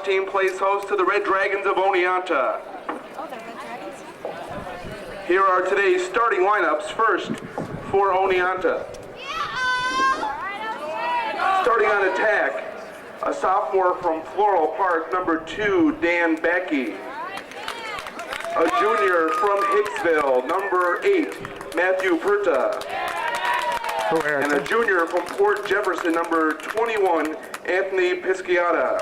team plays host to the Red Dragons of Oneonta. Oh, the Red Dragons? Here are today's starting lineups. First, for Oneonta. Starting on attack, a sophomore from Floral Park, number 2, Dan Becky. A junior from Hicksville, number 8, Matthew Perta. And a junior from Port Jefferson, number 21, Anthony Pisciata.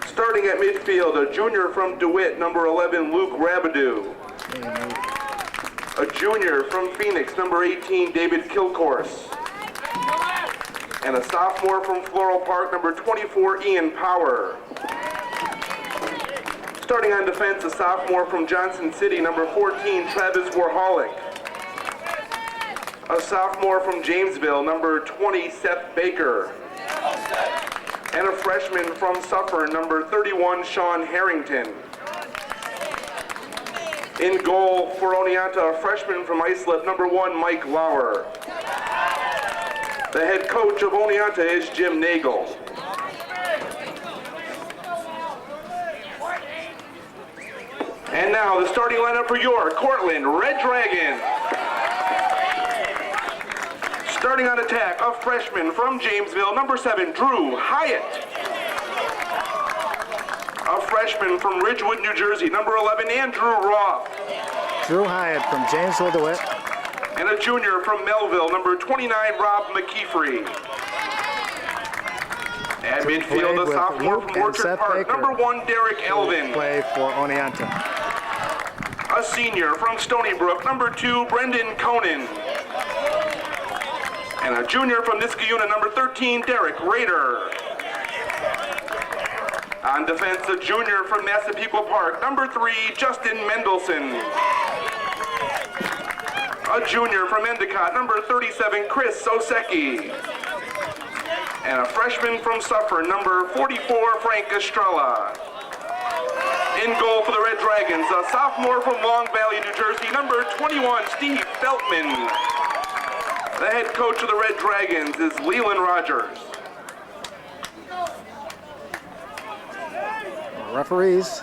Starting at midfield, a junior from DeWitt, number 11, Luke Rabidou. A junior from Phoenix, number 18, David Kilcourse. And a sophomore from Floral Park, number 24, Ian Power. Starting on defense, a sophomore from Johnson City, number 14, Travis Warholic. A sophomore from Jamesville, number 20, Seth Baker. And a freshman from Suffern, number 31, Sean Harrington. In goal for Oneonta, a freshman from Islip, number 1, Mike Lauer. The head coach of Oneonta is Jim Nagel. And now the starting lineup for your Cortland Red Dragons. Starting on attack, a freshman from Jamesville, number 7, Drew Hyatt. A freshman from Ridgewood, New Jersey, number 11, Andrew Roth. Drew Hyatt from Jamesville, DeWitt. And a junior from Melville, number 29, Rob McKeefrey. At midfield, a sophomore from Orchard Park, number 1, Derek Elvin. Play for Oneonta. A senior from Stony Brook, number 2, Brendan Conan. And a junior from Niskayuna, number 13, Derek Rader. On defense, a junior from Massapequa Park, number 3, Justin Mendelson. A junior from Endicott, number 37, Chris Osecki. And a freshman from Suffern, number 44, Frank Estrella. In goal for the Red Dragons, a sophomore from Long Valley, New Jersey, number 21, Steve Feltman. The head coach of the Red Dragons is Leland Rogers. Referees.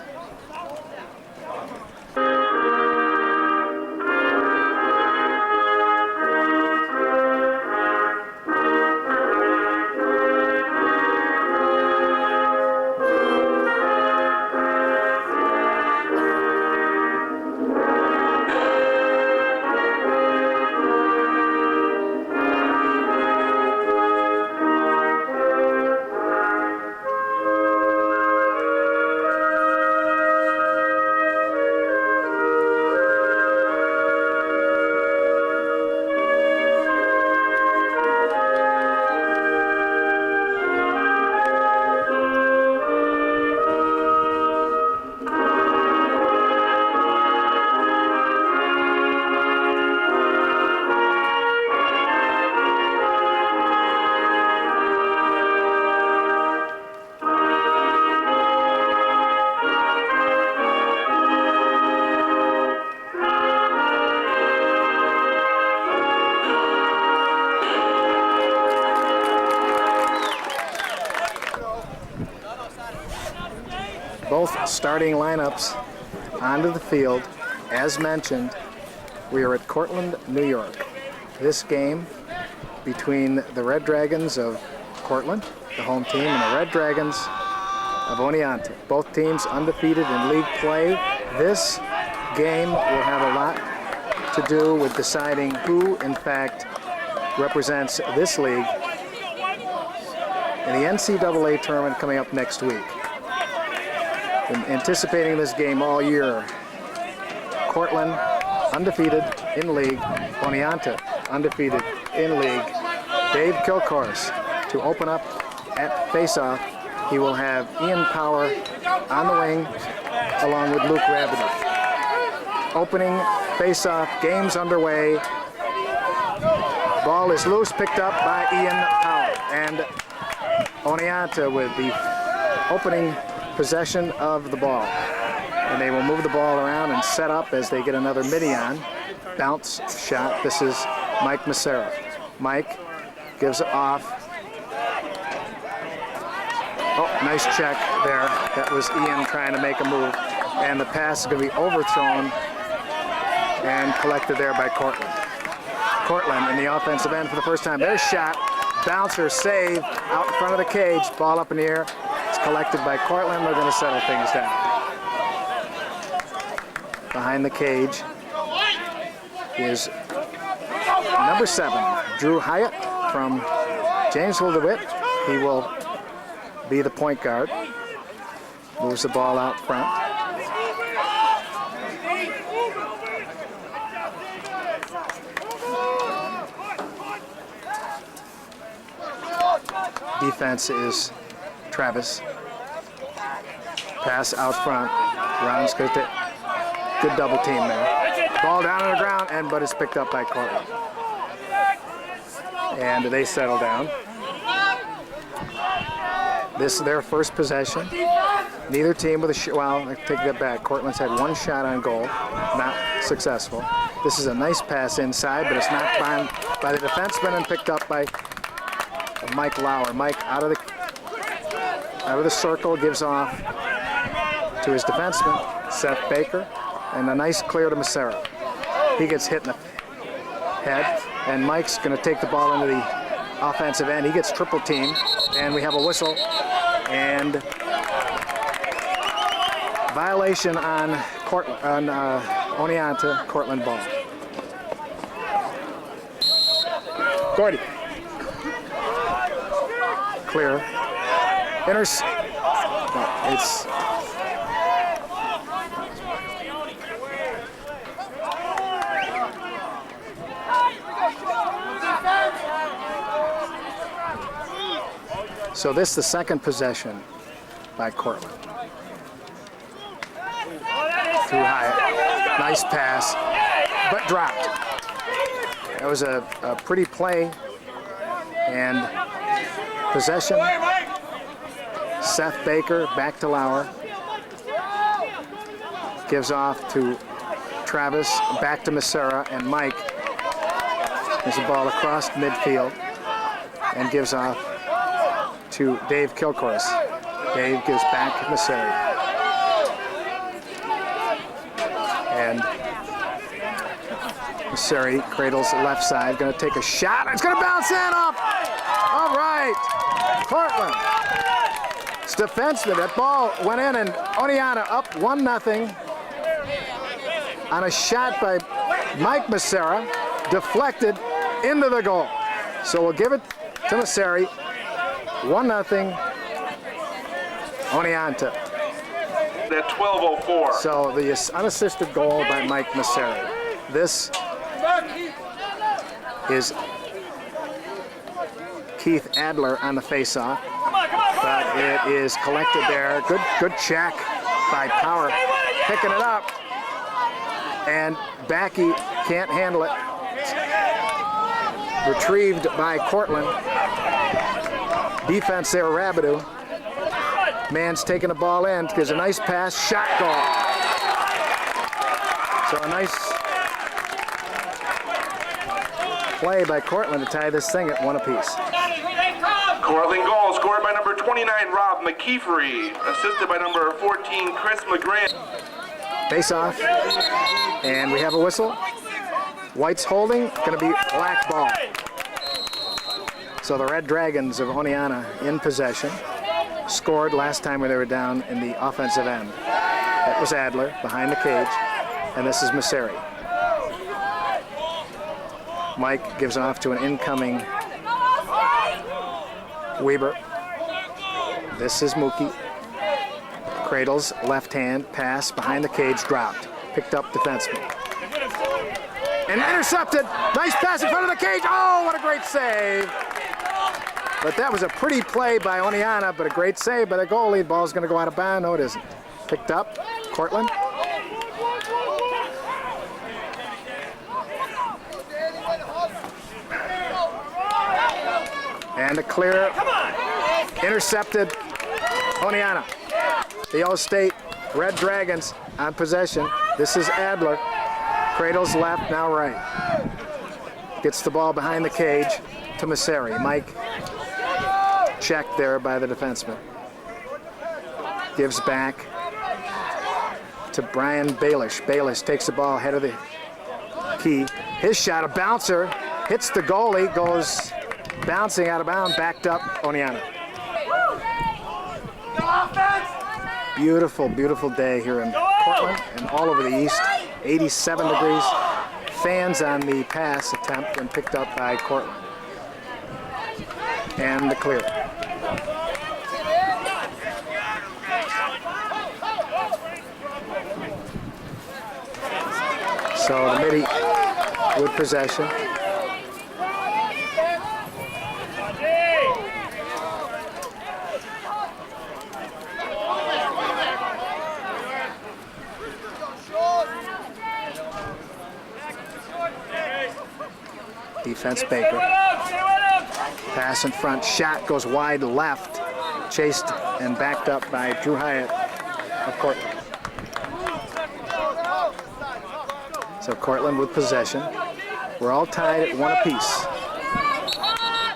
Both starting lineups onto the field. As mentioned, we are at Cortland, New York. This game between the Red Dragons of Cortland, the home team, and the Red Dragons of Oneonta. Both teams undefeated in league play. This game will have a lot to do with deciding who, in fact, represents this league in the NCAA tournament coming up next week. Been anticipating this game all year. Cortland undefeated in league. Oneonta undefeated in league. Dave Kilcourse to open up at faceoff. He will have Ian Power on the wing along with Luke Rabidou. Opening faceoff, game's underway. Ball is loose, picked up by Ian Power. And Oneonta with the opening possession of the ball. And they will move the ball around and set up as they get another midi-on. Bounce shot. This is Mike Macera. Mike gives it off. Oh, Nice check there. That was Ian trying to make a move. And the pass is going to be overthrown and collected there by Cortland. Cortland in the offensive end for the first time. Their shot, bouncer, save, out in front of the cage, ball up in the air. It's collected by Cortland. They're going to settle things down. Behind the cage is number 7, Drew Hyatt from Janesville DeWitt. He will be the point guard. Moves the ball out front. Defense is Travis. Pass out front. Brown's good double team there. Ball down on the ground, but it's picked up by Cortland. And they settle down. This is their first possession. Neither team with a shot. Well, I take that back. Cortland's had one shot on goal, not successful. This is a nice pass inside, but it's knocked by the defenseman and picked up by Mike Lauer. Mike out of the circle, gives off to his defenseman, Seth Baker, and a nice clear to Massera. He gets hit in the head, and Mike's going to take the ball into the offensive end. He gets triple teamed, and we have a whistle, and violation on Oneonta, Cortland ball. Gordy. Clear. No, it's so this is the second possession by Cortland. Too high. Nice pass, but dropped. That was a pretty play and possession. Seth Baker back to Lauer. Gives off to Travis, back to Massera, and Mike. There's a ball across midfield and gives off to Dave Kilcourse. Dave gives back to Massera. And Massera cradles the left side, going to take a shot. It's going to bounce in off. All right, Cortland. It's defenseman. That ball went in, and Oneonta up 1-0 on a shot by Mike Massera, deflected into the goal. So we'll give it to Massera. 1-0 Oneonta. At 12:04. So the unassisted goal by Mike Massera. This is Keith Adler on the faceoff, but it is collected there. Good check by Power, picking it up, and Backey can't handle it. Retrieved by Cortland. Defense there, Rabideau. Man's taking the ball in, gives a nice pass, shot, goal. So a nice play by Cortland to tie this thing at 1 apiece. Cortland goal scored by number 29, Rob McKeefery, assisted by number 14, Chris McGrant. Face off, and we have a whistle. White's holding, going to be black ball. So the Red Dragons of Oneonta in possession. Scored last time when they were down in the offensive end. That was Adler behind the cage, and this is Massera. Mike gives off to an incoming Weber. This is Mookie. Cradles, left hand, pass, behind the cage, dropped. Picked up defenseman. And intercepted. Nice pass in front of the cage. Oh, what a great save. But that was a pretty play by Oneonta, but a great save by the goalie. Ball's going to go out of bounds. No, it isn't. Picked up. Cortland. And a clear. Intercepted. Oneonta. The All-State Red Dragons on possession. This is Adler. Cradles left, now right. Gets the ball behind the cage to Massera. Mike checked there by the defenseman. gives back to Brian Baelish. Baelish takes the ball head of the key. His shot, a bouncer, hits the goalie, goes bouncing out of bounds, backed up Oneonta. Beautiful, beautiful day here in Cortland and all over the east. 87 degrees. Fans on the pass attempt and picked up by Cortland. And the clear. So the Midi with possession. Defense Baker. Pass in front, shot goes wide left. Chased and backed up by Drew Hyatt of Cortland. So Cortland with possession. We're all tied at 1 apiece.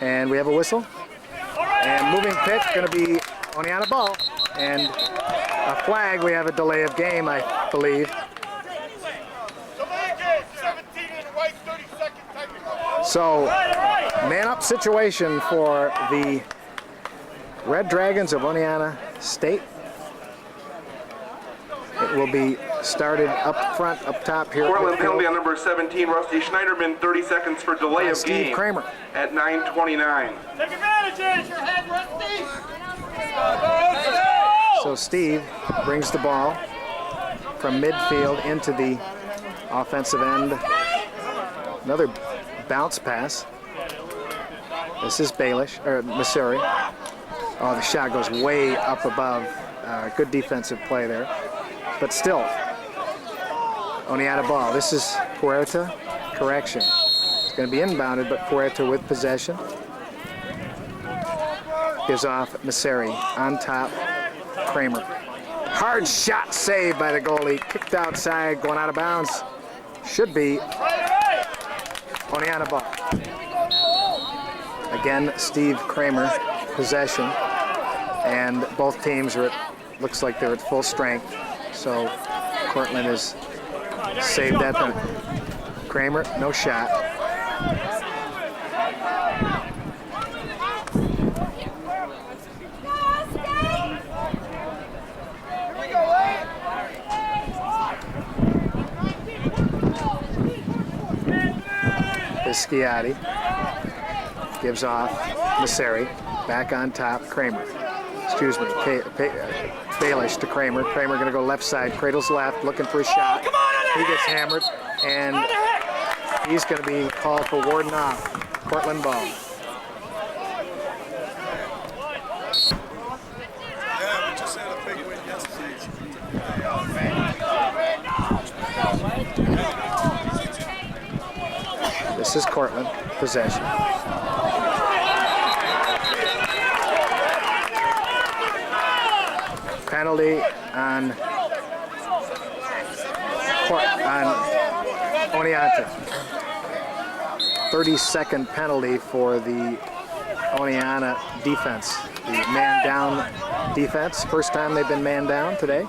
And we have a whistle. And moving pitch, gonna be Oneonta ball. And a flag, we have a delay of game, I believe. So, man-up situation for the Red Dragons of Oneonta State. It will be started up front, up top here. Cortland penalty on number 17, Rusty Schneiderman, 30 seconds for delay of Steve game. Kramer. At 9:29. Take advantage, your head, Rusty! So Steve brings the ball from midfield into the offensive end. Another bounce pass. This is Baelish, or Missouri. Oh, the shot goes way up above. Good defensive play there. But still, Oneonta ball. This is Puerta, correction. It's going to be inbounded, but Puerta with possession. Gives off Missouri on top, Kramer. Hard shot saved by the goalie. Kicked outside, going out of bounds. Should be Oneonta ball. Again, Steve Kramer, possession. And both teams are looks like they're at full strength. So Cortland has saved that time. Kramer, no shot. Bisciotti gives off Missouri. Back on top, Kramer. Excuse me, Baelish to Kramer. Kramer going to go left side, cradles left, looking for a shot. He gets hammered, and he's going to be called for warding off. Cortland ball. This is Cortland, possession. Penalty on Oneonta. 30-second penalty for the Oneonta defense. The man down defense. First time they've been man down today.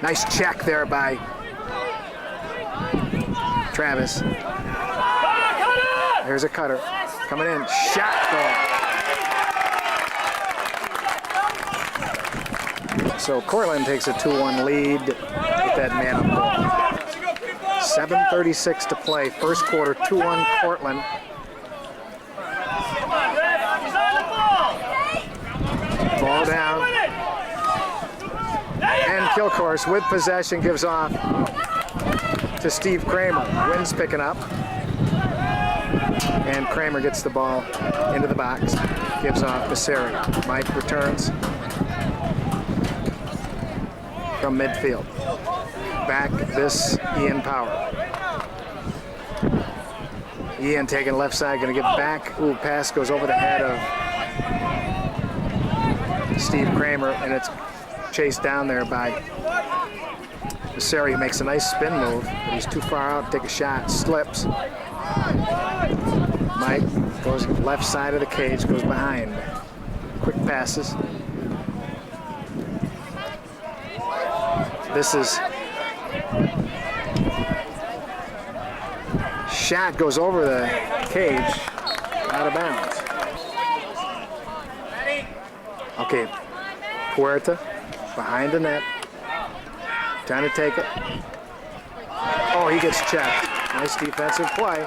Nice check there by Travis. Here's a cutter. Coming in. Shot goal. So Cortland takes a 2-1 lead with that man-up goal. 7:36 to play. First quarter, 2-1 Cortland. Ball down. And Kilcourse with possession gives off to Steve Kramer. Wind's picking up. And Kramer gets the ball into the box. Gives off Missouri. Mike returns from midfield. Back this Ian Power. Ian taking left side, going to get back. Ooh, pass goes over the head of Steve Kramer, and it's chased down there by adversary makes a nice spin move, but he's too far out to take a shot, slips. Mike goes left side of the cage, goes behind. Quick passes. This is shot goes over the cage, out of bounds. Okay, Puerta behind the net, trying to take it. Oh, he gets checked. Nice defensive play.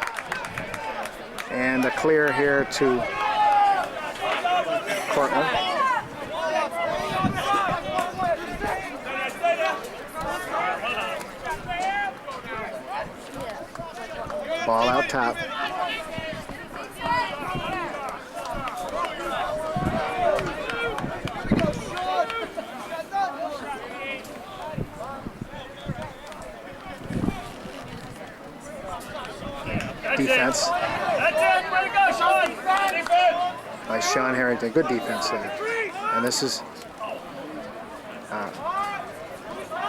And a clear here to Cortland. Ball out top. Defense. By Sean Harrington. Good defense there. And this is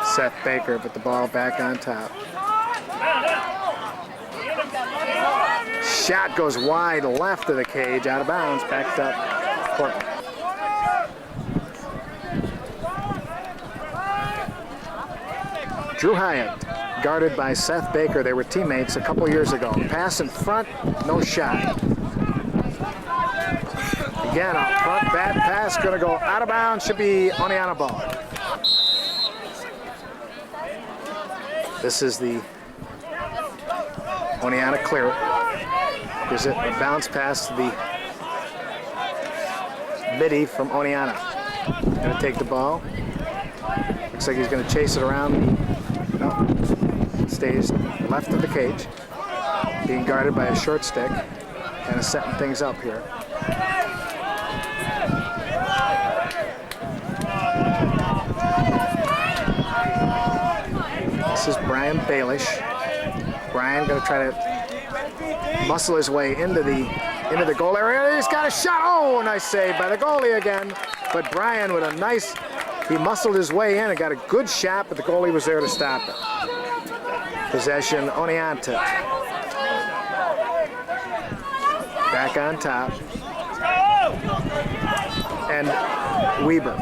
Seth Baker, but the ball back on top. Shot goes wide left of the cage, out of bounds, backed up Cortland. Drew Hyatt, guarded by Seth Baker. They were teammates a couple years ago. Pass in front, no shot. Again, a front bad pass, gonna go out of bounds, should be Oneonta ball. This is the Oneonta clear. Gives it a bounce pass to the midi from Oneonta. Gonna take the ball. Looks like he's gonna chase it around. No. Stays left of the cage. Being guarded by a short stick. Kind of setting things up here. This is Brian Baelish. Brian gonna try to muscle his way into the goal area. He's got a shot. Oh, nice save by the goalie again. But Brian with a nice, he muscled his way in and got a good shot, but the goalie was there to stop it. Possession, Oneonta. Back on top. And Weber.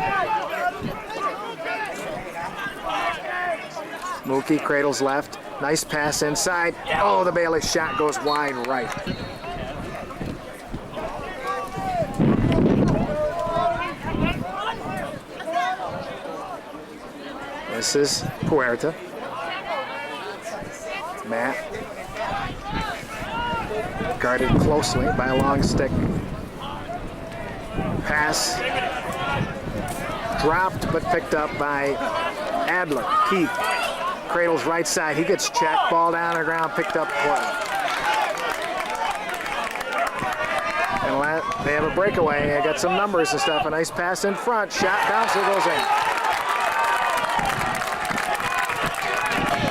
Mookie cradles left. Nice pass inside. Oh, the Baelish shot goes wide right. This is Puerta. Matt. Guarded closely by a long stick. Pass. Dropped but picked up by Adler. Keith. Cradles right side. He gets checked. Ball down on the ground. Picked up Cortland. And they have a breakaway. They got some numbers and stuff. A nice pass in front. Shot bouncer goes in.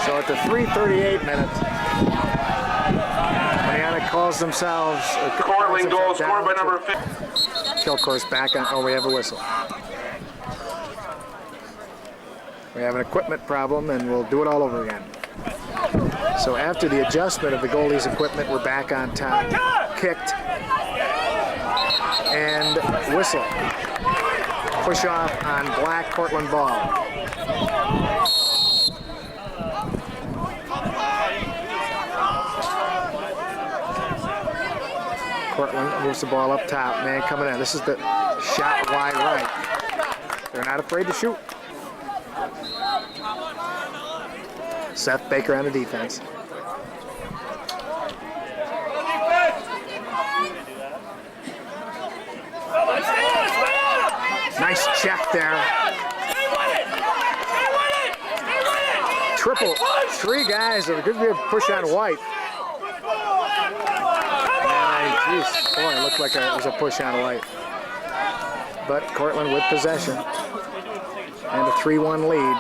So at the 3:38 minute, Oneonta calls themselves. Cortland goal scored by number 5. Kilcore's back on. Oh, we have a whistle. We have an equipment problem, and we'll do it all over again. So after the adjustment of the goalie's equipment, we're back on top. Kicked. And whistle. Push off on black Cortland ball. Cortland moves the ball up top. Man coming in. This is the shot wide right. They're not afraid to shoot. Seth Baker on the defense. Nice check there. Triple, 3 guys. It could be a push on White. Jeez, boy, it looked like it was a push on White. But Cortland with possession. And a 3-1 lead.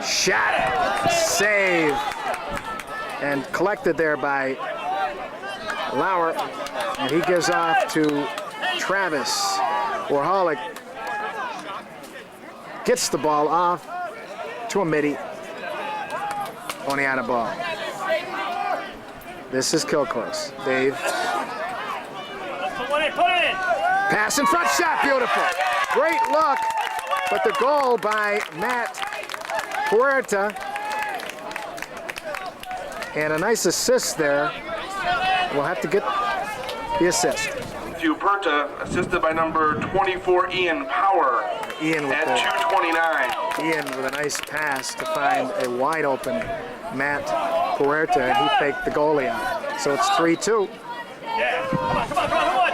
Shot, save, and collected there by Lauer, and he gives off to Travis. Warholic gets the ball off to a midi. Oneonta ball. This is Kilcourse. Dave. Pass in front, shot, beautiful. Great look, but the goal by Matt Puerta. And a nice assist there. We'll have to get the assist. Puerta, assisted by number 24, Ian Power, Ian with at 2:29. Ian with a nice pass to find a wide open Matt Puerta, and he faked the goalie out. So it's 3-2. Yeah, come on, come on, come on, come on.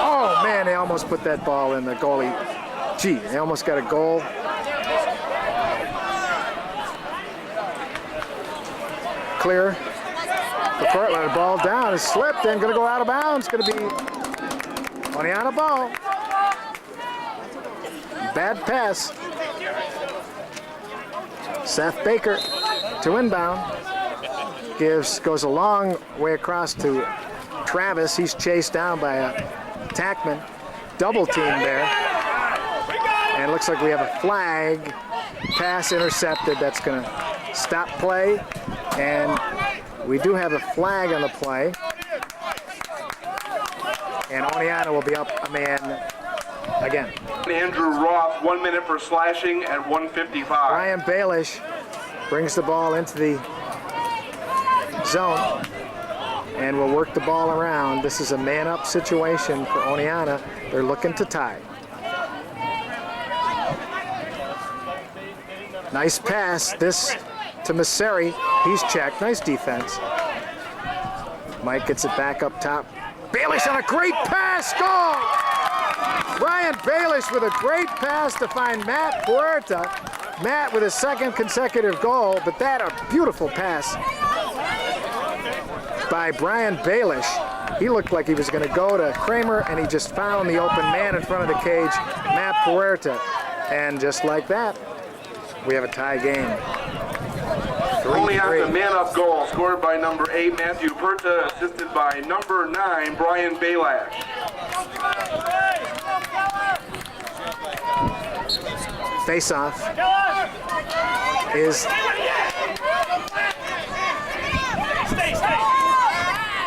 Oh man, they almost put that ball in the goalie. Gee, they almost got a goal. Clear. The Cortland ball down, is slipped and gonna go out of bounds. Gonna be Oneonta ball. Bad pass. Seth Baker to inbound. Goes a long way across to Travis. He's chased down by a tackman. Double team there. And it looks like we have a flag. Pass intercepted. That's gonna stop play. And we do have a flag on the play. And Oneonta will be up a man again. Andrew Roth, 1 minute for slashing at 1:55. Brian Baelish brings the ball into the zone and will work the ball around. This is a man-up situation for Oneonta. They're looking to tie. Nice pass. This to Messeri. He's checked. Nice defense. Mike gets it back up top. Baelish on a great pass. Goal! Brian Baelish with a great pass to find Matt Puerta. Matt with his second consecutive goal, but that a beautiful pass by Brian Baelish. He looked like he was going to go to Kramer, and he just found the open man in front of the cage, Matt Puerta. And just like that, we have a tie game. Oneonta man-up goal scored by number 8, Matthew Puerta, assisted by number 9, Brian Baelish. Face-off is Stay.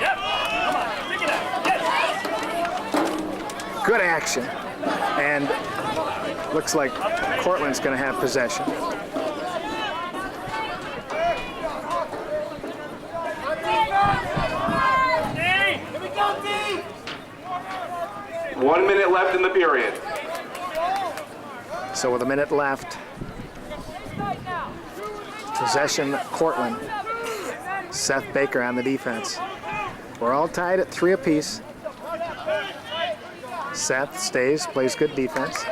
Yep. Come on, pick it up. Yes. good action. And looks like Cortland's going to have possession. 1 minute left in the period. So with a minute left, possession Cortland. Seth Baker on the defense. We're all tied at 3 apiece. Seth stays, plays good defense.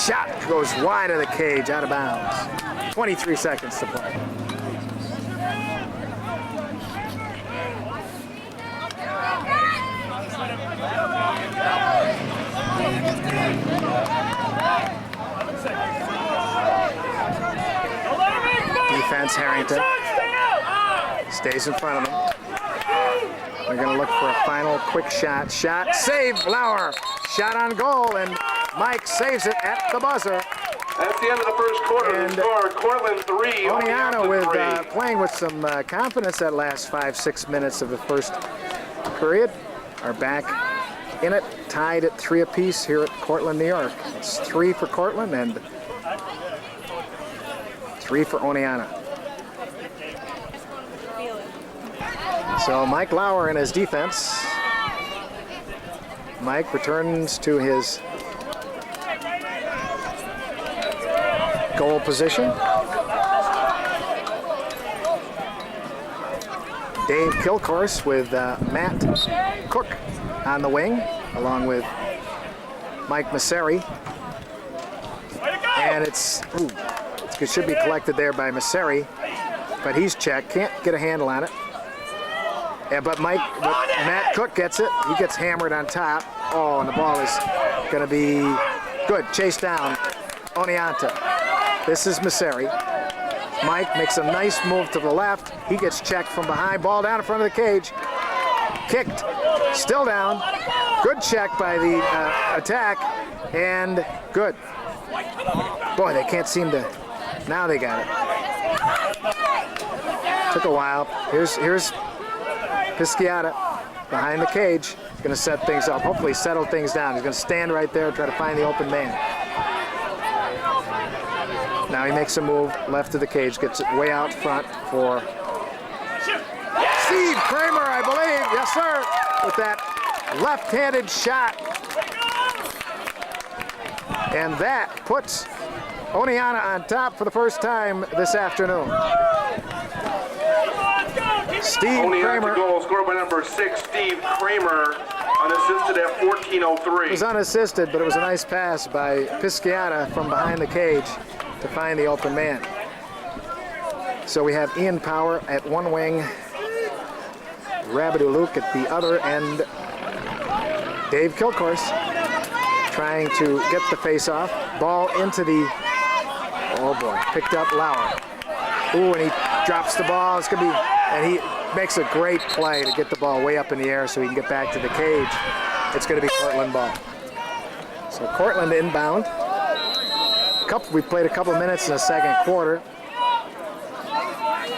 Shot goes wide of the cage, out of bounds. 23 seconds to play. Defense, Harrington stays in front of him. They're going to look for a final quick shot. Shot, save, Lauer. Shot on goal, and Mike saves it at the buzzer. That's the end of the first quarter. And The score, Cortland 3, Oneonta with 3. playing with some confidence that last 5-6 minutes of the first period are back in it, tied at 3 apiece here at Cortland, New York. It's 3 for Cortland and 3 for Oneonta. So Mike Lauer in his defense. Mike returns to his goal position. Dave Kilcourse with Matt Cook on the wing, along with Mike Messeri. And it should be collected there by Messeri. but he's checked. Can't get a handle on it. Yeah, but Matt Cook gets it. He gets hammered on top. Oh, and the ball is going to be good. Chase down. Oneonta. This is Masseri. Mike makes a nice move to the left. He gets checked from behind. Ball down in front of the cage. Kicked. Still down. Good check by the attack. And good. Boy, they can't seem to. Now they got it. Took a while. Here's Pisciata behind the cage. He's going to set things up. Hopefully settle things down. He's going to stand right there and try to find the open man. Now he makes a move left of the cage. Gets it way out front for Steve Kramer, I believe. Yes, sir. With that left-handed shot. And that puts Oneonta on top for the first time this afternoon. Steve Kramer. Goal scored by number 6, Steve Kramer, unassisted at 14:03. It was unassisted, but it was a nice pass by Pisciata from behind the cage to find the open man. So we have Ian Power at one wing, Rabidou Luke at the other, and Dave Kilcourse trying to get the face-off. Ball into the, oh boy, picked up Lauer. Ooh, and he drops the ball. It's going to be, and he makes a great play to get the ball way up in the air so he can get back to the cage. It's going to be Cortland ball. So Cortland inbound. We played a couple minutes in the second quarter.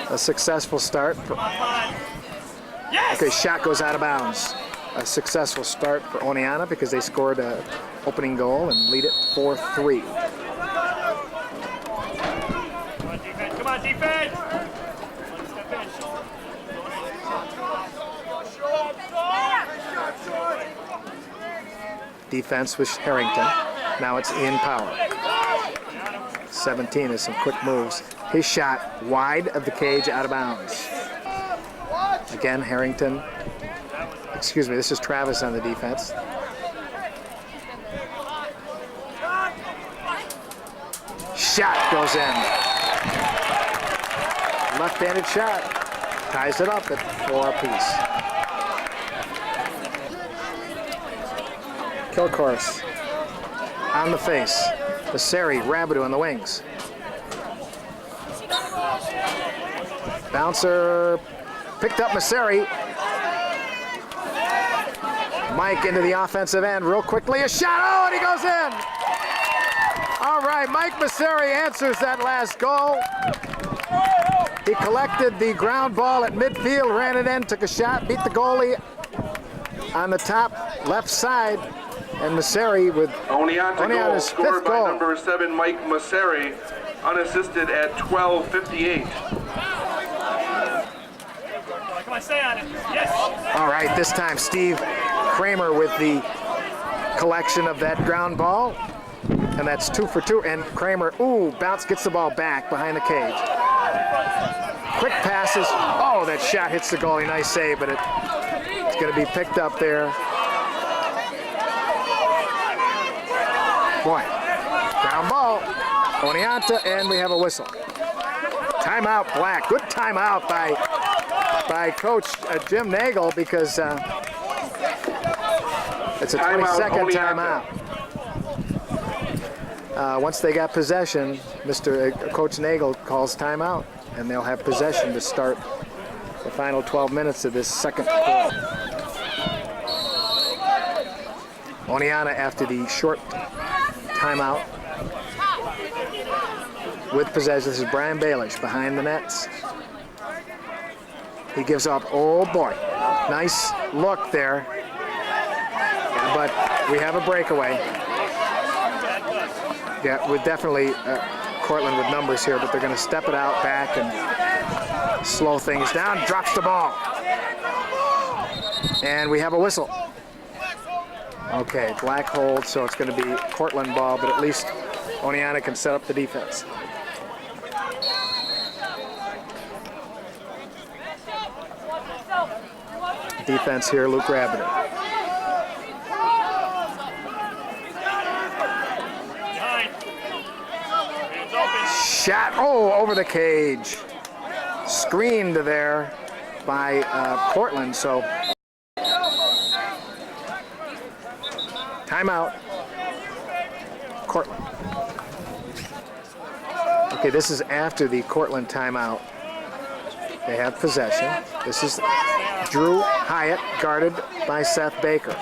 A successful start. Okay, shot goes out of bounds. A successful start for Oneonta because they scored an opening goal and lead it 4-3. Come on, defense! Defense was Harrington. Now it's Ian Power. 17 is some quick moves. His shot wide of the cage, out of bounds. Again, Harrington. Excuse me, this is Travis on the defense. Shot goes in. Left-handed shot. Ties it up at 4 apiece. Kilcourse on the face. Masseri, Rabidou on the wings. Bouncer picked up Masseri. Mike into the offensive end real quickly. A shot, oh, and he goes in. All right, Mike Masseri answers that last goal. He collected the ground ball at midfield, ran it in, took a shot, beat the goalie on the top left side. And Masseri with Oneonta goal his scored fifth by goal. number 7, Mike Masseri, unassisted at 12:58. Come on, stay on it. Yes! All right, this time Steve Kramer with the collection of that ground ball. And that's 2 for 2. And Kramer, ooh, bounce, gets the ball back behind the cage. Quick passes. Oh, that shot hits the goalie. Nice save, but it's going to be picked up there. Boy, ground ball. Oneonta, and we have a whistle. Timeout, Black. Good timeout by Coach Jim Nagel because it's a 22nd timeout. Once they got possession, Coach Nagel calls timeout, and they'll have possession to start the final 12 minutes of this second quarter. Oneonta, after the short timeout with possession. This is Brian Baelish behind the nets. He gives up, oh boy, nice look there, but we have a breakaway. Yeah, we're definitely Cortland with numbers here, but they're going to step it out back and slow things down. Drops the ball. And we have a whistle. Okay, Black hold, so it's going to be Cortland ball, but at least Oneonta can set up the defense. Defense here, Luke Rabidou. Shot, oh, over the cage. screened there by Cortland, so timeout, Cortland. Okay, this is after the Cortland timeout. They have possession. This is Drew Hyatt, guarded by Seth Baker.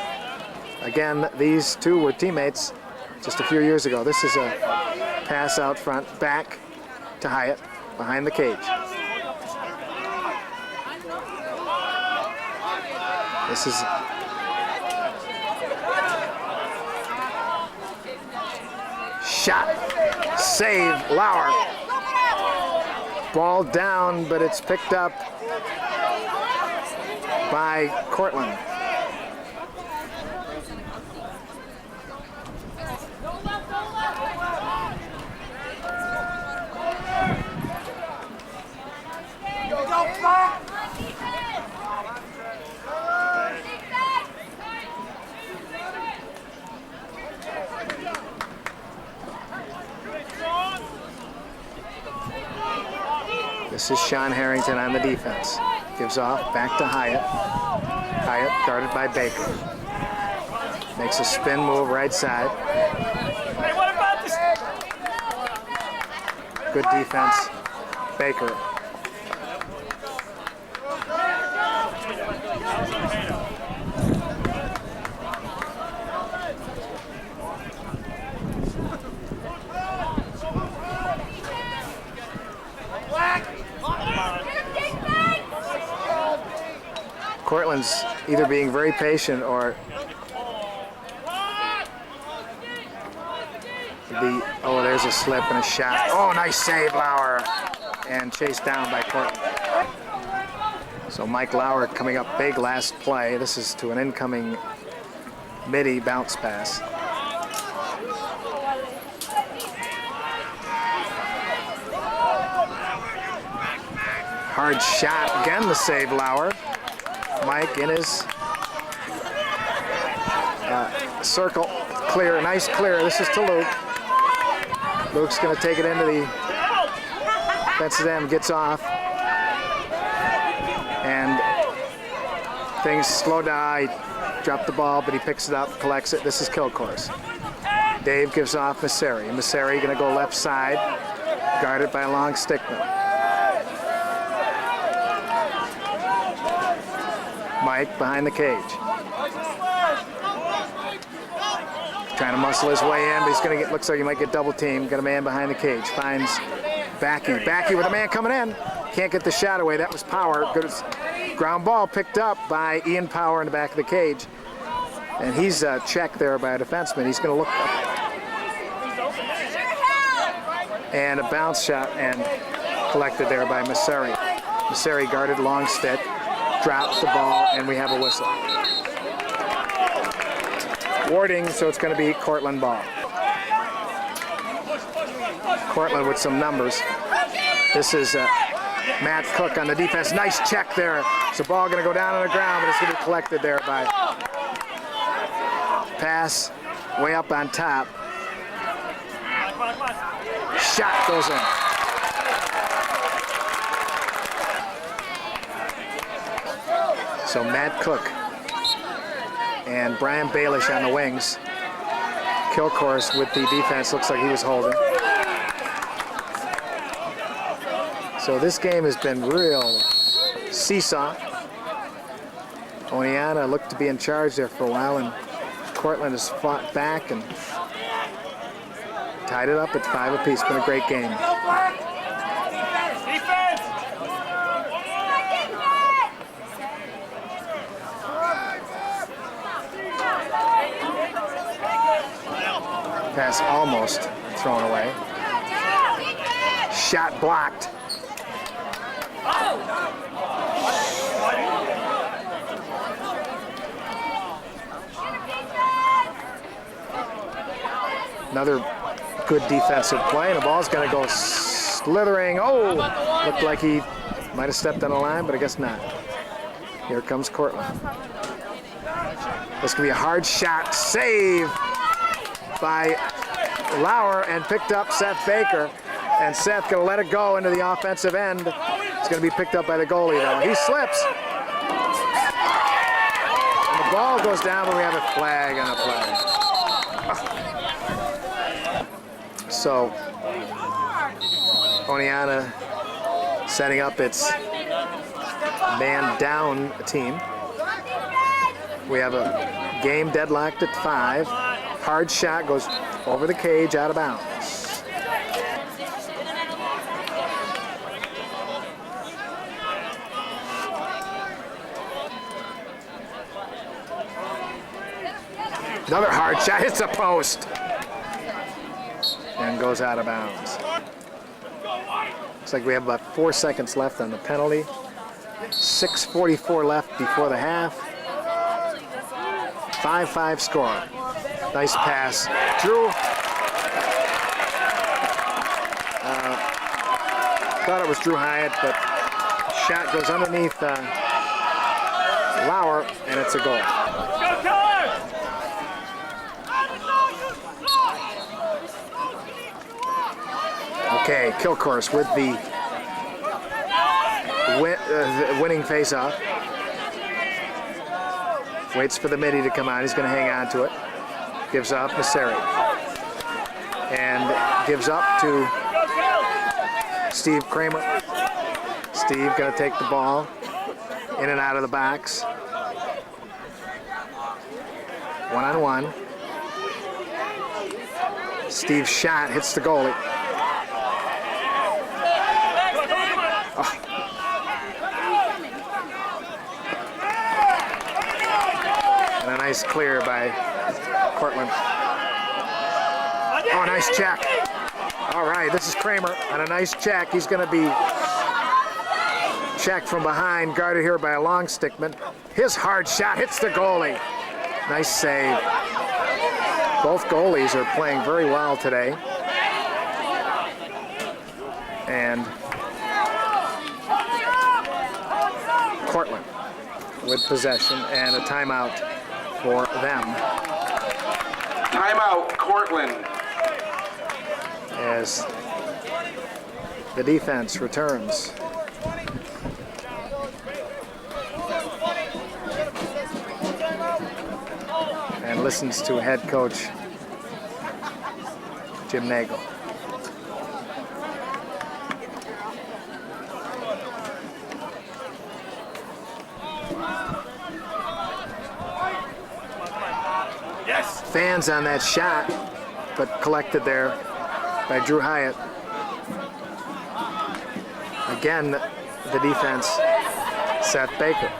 Again, these two were teammates just a few years ago. This is a pass out front, back to Hyatt, behind the cage. This is shot, save, Lauer. Ball down, but it's picked up by Cortland. This is Sean Harrington on the defense. Gives off, back to Hyatt. Hyatt guarded by Baker. Makes a spin move right side. Hey, what about this? Good defense, Baker. Cortland's either being very patient or oh, there's a slip and a shot. Oh, nice save, Lauer. And chased down by Cortland. So Mike Lauer coming up big last play. This is to an incoming midi bounce pass. Hard shot, again the save, Lauer. Mike in his circle, clear, nice clear. This is to Luke. Luke's going to take it into the defensive end, gets off, and things slow down. He dropped the ball, but he picks it up, collects it. This is kill course. Dave gives off Masseri. Masseri going to go left side, guarded by Long Stickman. Mike behind the cage. Trying to muscle his way in, but he's going to get, looks like he might get double teamed. Got a man behind the cage. Finds Backey. Backey with a man coming in. Can't get the shot away. That was Power. Good ground ball picked up by Ian Power in the back of the cage. And he's checked there by a defenseman. He's going to look up. And a bounce shot and collected there by Masseri. Masseri guarded long stick. Dropped the ball, and we have a whistle. Warding, so it's going to be Cortland ball. Cortland with some numbers. This is Matt Cook on the defense. Nice check there. So ball going to go down on the ground, but it's going to be collected there by pass way up on top. Shot goes in. So Matt Cook and Brian Baelish on the wings. Kill course with the defense, looks like he was holding. So this game has been real seesaw. Oneonta looked to be in charge there for a while, and Cortland has fought back and tied it up at 5 apiece. Been a great game. Pass almost thrown away. Shot blocked. Another good defensive play, and the ball's going to go slithering. Oh, looked like he might have stepped on the line, but I guess not. Here comes Cortland. This could be a hard shot. Save by Lauer, and picked up Seth Baker. And Seth going to let it go into the offensive end. It's going to be picked up by the goalie, though. He slips. And the ball goes down, but we have a flag on the play. So, Oneonta setting up its man-down team. We have a game deadlocked at 5. Hard shot goes over the cage, out of bounds. Another hard shot, hits the post. And goes out of bounds. Looks like we have about 4 seconds left on the penalty. 6:44 left before the half. 5-5 score. Nice pass. Drew. Thought it was Drew Hyatt, but shot goes underneath Lauer, and it's a goal. Okay, Kilcourse with the winning face-off. Waits for the midi to come out. He's going to hang on to it. Gives off Masseri. And gives up to Steve Kramer. Steve going to take the ball in and out of the box. 1-on-1. Steve's shot hits the goalie. And a nice clear by Cortland. Oh, nice check. All right, this is Kramer on a nice check. He's going to be checked from behind, guarded here by a long stickman. His hard shot hits the goalie. Nice save. Both goalies are playing very well today. And Cortland with possession and a timeout for them. Timeout, Cortland. As the defense returns. And listens to head coach Jim Nagel. Yes. Fans on that shot, but collected there by Drew Hyatt. Again, the defense, Seth Baker.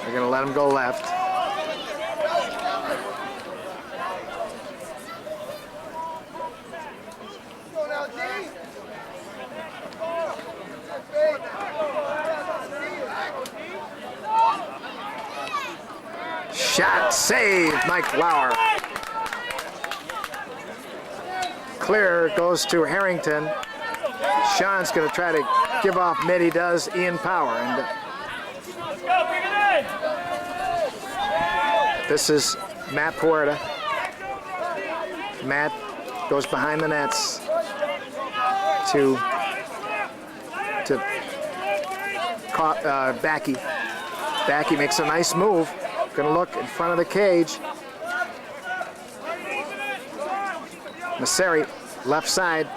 They're going to let him go left. Shot save, Mike Lauer. Clear goes to Harrington. Sean's going to try to give off mid. He does. Ian Power. And this is Matt Puerta. Matt goes behind the nets to Backy. Backy makes a nice move. Going to look in front of the cage. Masseri, left side,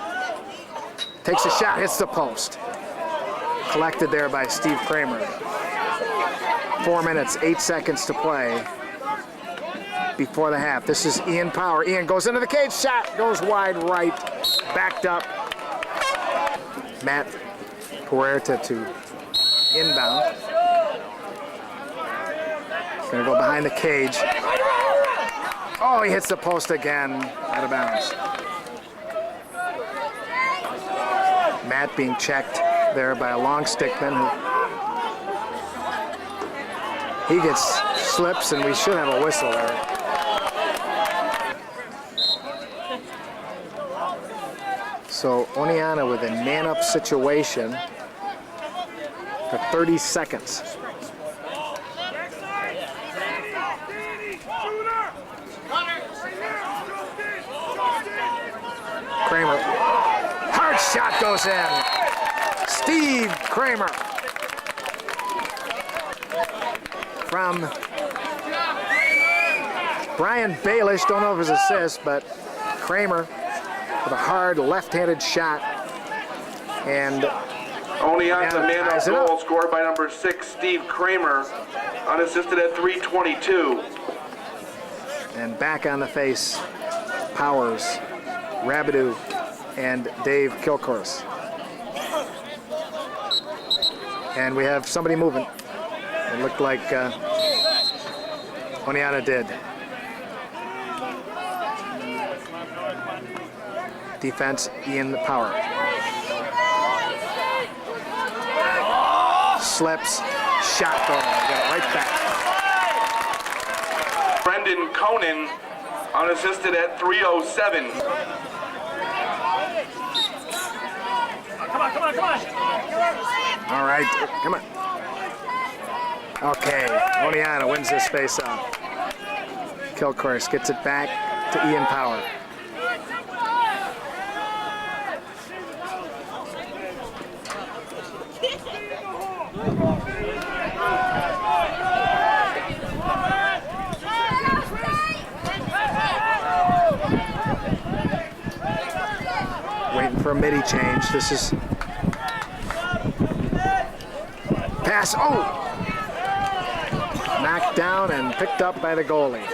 takes a shot, hits the post. Collected there by Steve Kramer. 4 minutes, 8 seconds to play before the half. This is Ian Power. Ian goes into the cage, shot goes wide right, backed up. Matt Puerta to inbound. Gonna go behind the cage. Oh, he hits the post again, out of bounds. Matt being checked there by a long stickman. He gets slips, and we should have a whistle there. So Oneonta with a man-up situation for 30 seconds. Kramer Shot goes in. Steve Kramer from Brian Baelish. Don't know if it was assist, but Kramer with a hard left-handed shot. And Oneonta man of goal scored by number 6, Steve Kramer, unassisted at 3:22. And back on the face, Powers, Rabideau, and Dave Kilcourse. And we have somebody moving. It looked like Oneonta did. Defense, Ian Power. Slips, shot goal, got it right back. Brendan Conan, unassisted at 3:07. Come on, come on, come on. All right, come on. Okay, Oneonta wins this face-off. Kilcourse gets it back to Ian Power. Waiting for a midi change. This is pass. Oh! Knocked down and picked up by the goalie.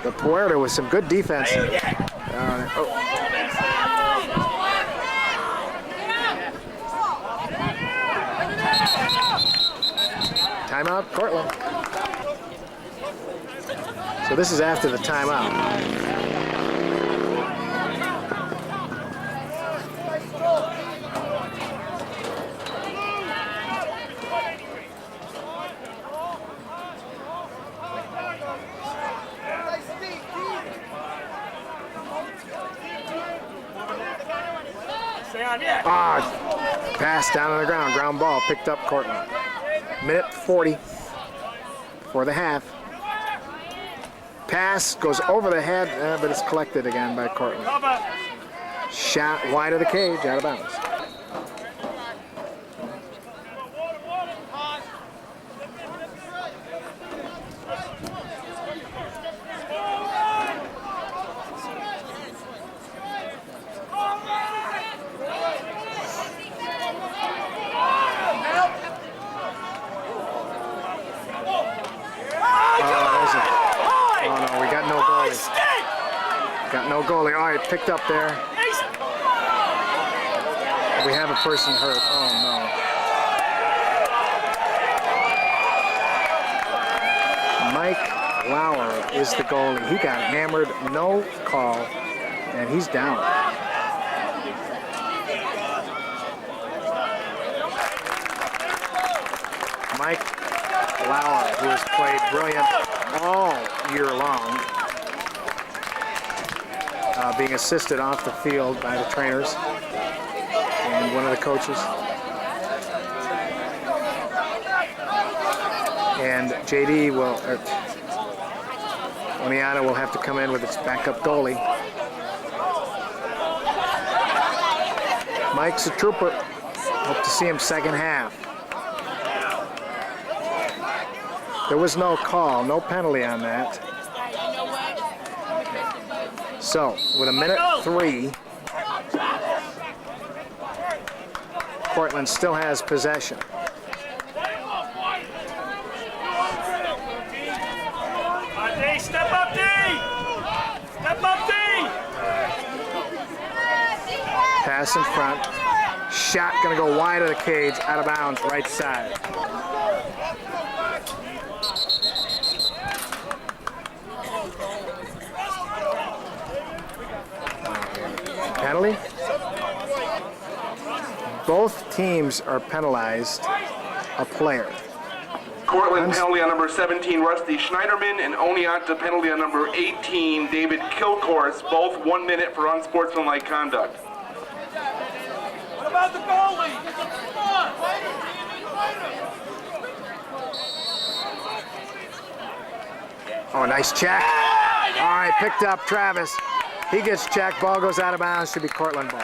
The Puerto with some good defense. Timeout, Cortland. So this is after the timeout. Pass down on the ground, ground ball, picked up Cortland. Minute 40 for the half. Pass goes over the head, but it's collected again by Cortland. Shot wide of the cage, out of bounds. Got no goalie. All right, picked up there. We have a person hurt. Oh, no. Mike Lauer is the goalie. He got hammered, no call, and he's down. Mike Lauer, who has played brilliant all year long, being assisted off the field by the trainers and one of the coaches. And JD will, Oneonta will have to come in with its backup goalie. Mike's a trooper. Hope to see him second half. There was no call, no penalty on that. So, with a minute 3, Cortland still has possession. Step up, D! Step up, D! Pass in front. Shot gonna go wide of the cage, out of bounds, right side. Penalty. Both teams are penalized a player. Cortland penalty on number 17, Rusty Schneiderman, and Oneonta penalty on number 18, David Kilcourse, both 1 minute for unsportsmanlike conduct. What about the goalie? Come on! Oh, nice check. All right, picked up Travis. He gets checked. Ball goes out of bounds. Should be Cortland ball.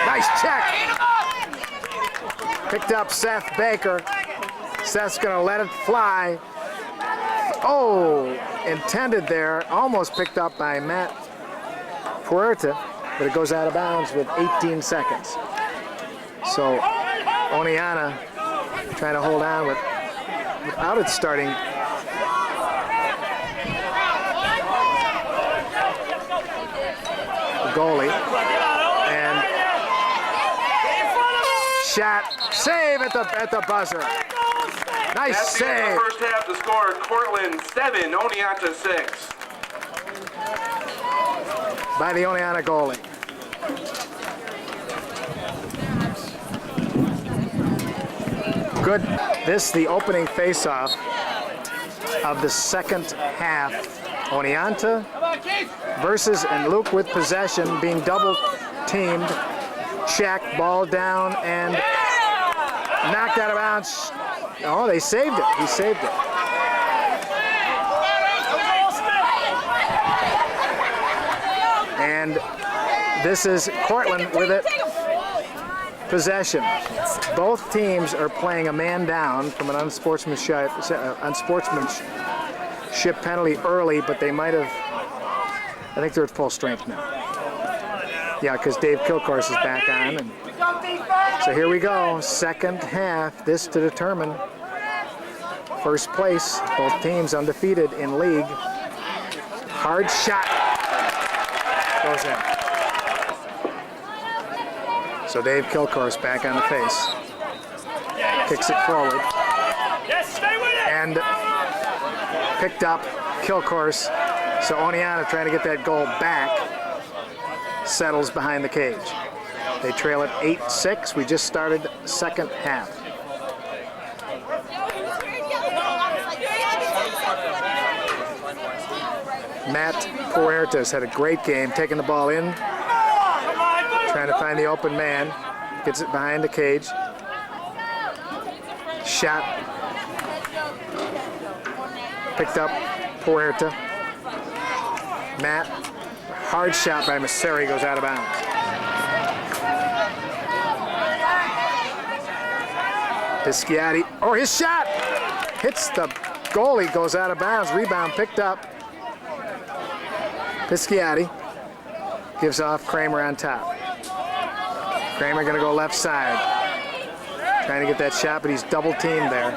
Nice check. Picked up Seth Baker. Seth's going to let it fly. Oh, intended there. Almost picked up by Matt Puerta, but it goes out of bounds with 18 seconds. So Oneonta trying to hold on without it starting. The goalie. And shot, save at the buzzer. Nice That's the end of save. the first half. The score: Cortland 7, Oneonta 6. By the Oneonta goalie. Good. This the opening face-off of the second half. Oneonta versus, and Luke with possession, being double teamed. Check, ball down, and knocked out of bounds. Oh, they saved it. He saved it. And this is Cortland with it. Possession. Both teams are playing a man down from an unsportsmanship penalty early, but they might have, I think they're at full strength now. Yeah, because Dave Kilcourse is back on. And so here we go, second half, this to determine first place. Both teams undefeated in league. Hard shot. Goes in. So Dave Kilcourse back on the face. Kicks it forward. And picked up Kilcourse. So Oneonta trying to get that goal back. Settles behind the cage. They trail it 8-6. We just started second half. Matt Puertas had a great game, taking the ball in, trying to find the open man, gets it behind the cage. Shot. Picked up Puerta. Matt, hard shot by Masseri, goes out of bounds. Pisciati, oh, his shot! Hits the goalie, goes out of bounds. Rebound picked up. Pisciati gives off Kramer on top. Kramer gonna go left side. Trying to get that shot, but he's double teamed there.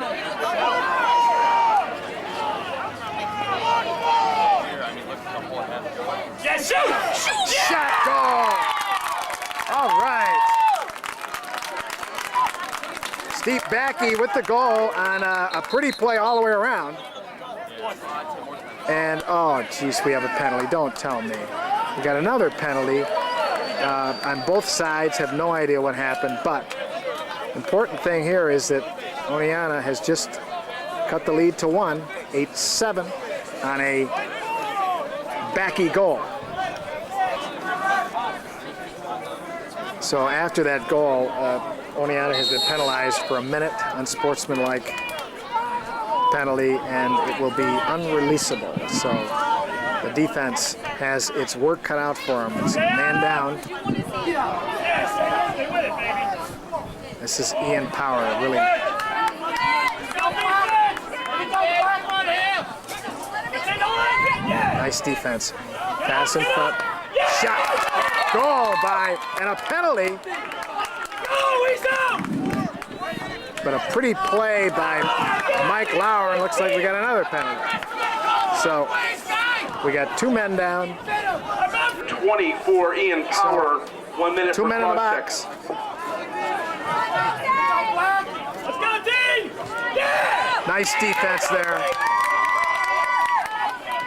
Yeah, shoot! Shot, goal! All right. Steve Backey with the goal on a pretty play all the way around. And, oh, geez, we have a penalty. Don't tell me. We got another penalty on both sides. Have no idea what happened. But important thing here is that Oneonta has just cut the lead to 1, 8-7 on a Backey goal. So after that goal, Oneonta has been penalized for a minute, unsportsmanlike penalty, and it will be unreleasable. So the defense has its work cut out for them. It's man down. This is Ian Power, really. Nice defense. Pass in front. Shot. Goal by, and a penalty. But a pretty play by Mike Lauer, and looks like we got another penalty. So we got 2 men down. 24, Ian Power, 1 minute 2 for men in the cross box. Let's go, D! Yeah! Nice defense there.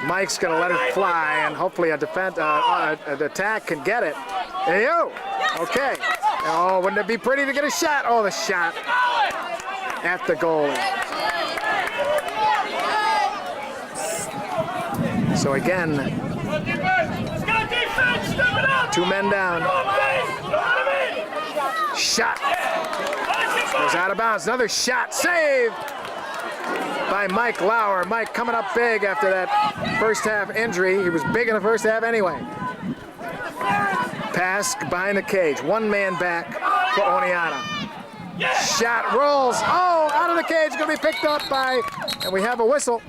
Mike's going to let it fly, and hopefully an attack can get it. Hey, yo! Okay. Oh, wouldn't it be pretty to get a shot? Oh, the shot at the goalie. So again, 2 men down. Shot. Goes out of bounds. Another shot. Save. by Mike Lauer. Mike coming up big after that first half injury. He was big in the first half anyway. Pass behind the cage. One man back for Oneonta. Shot rolls. Oh, out of the cage. Going to be picked up by, and we have a whistle.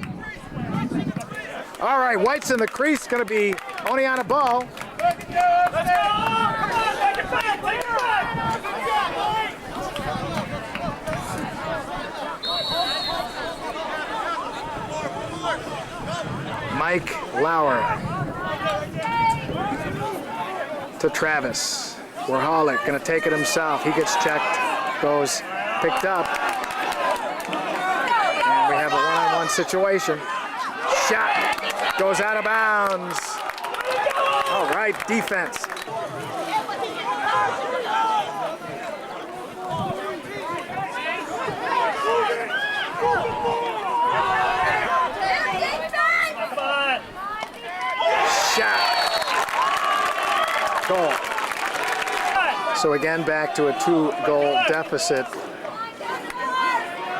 All right, White's in the crease. Going to be Oneonta ball. Let's go! Come on, take it back! Take it back! Mike Lauer to Travis. Warholic going to take it himself. He gets checked, goes picked up. And we have a one-on-one situation. Shot goes out of bounds. All right, defense. Shot. Goal. So again, back to a 2-goal deficit.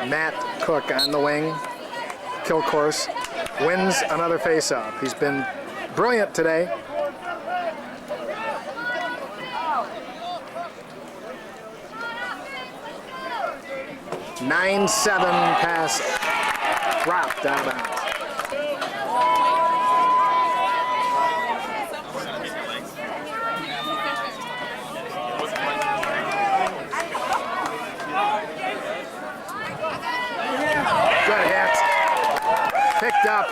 Matt Cook on the wing. Kilcourse wins another faceoff. He's been brilliant today. (9-7) pass dropped out of bounds. Good hit. Picked up.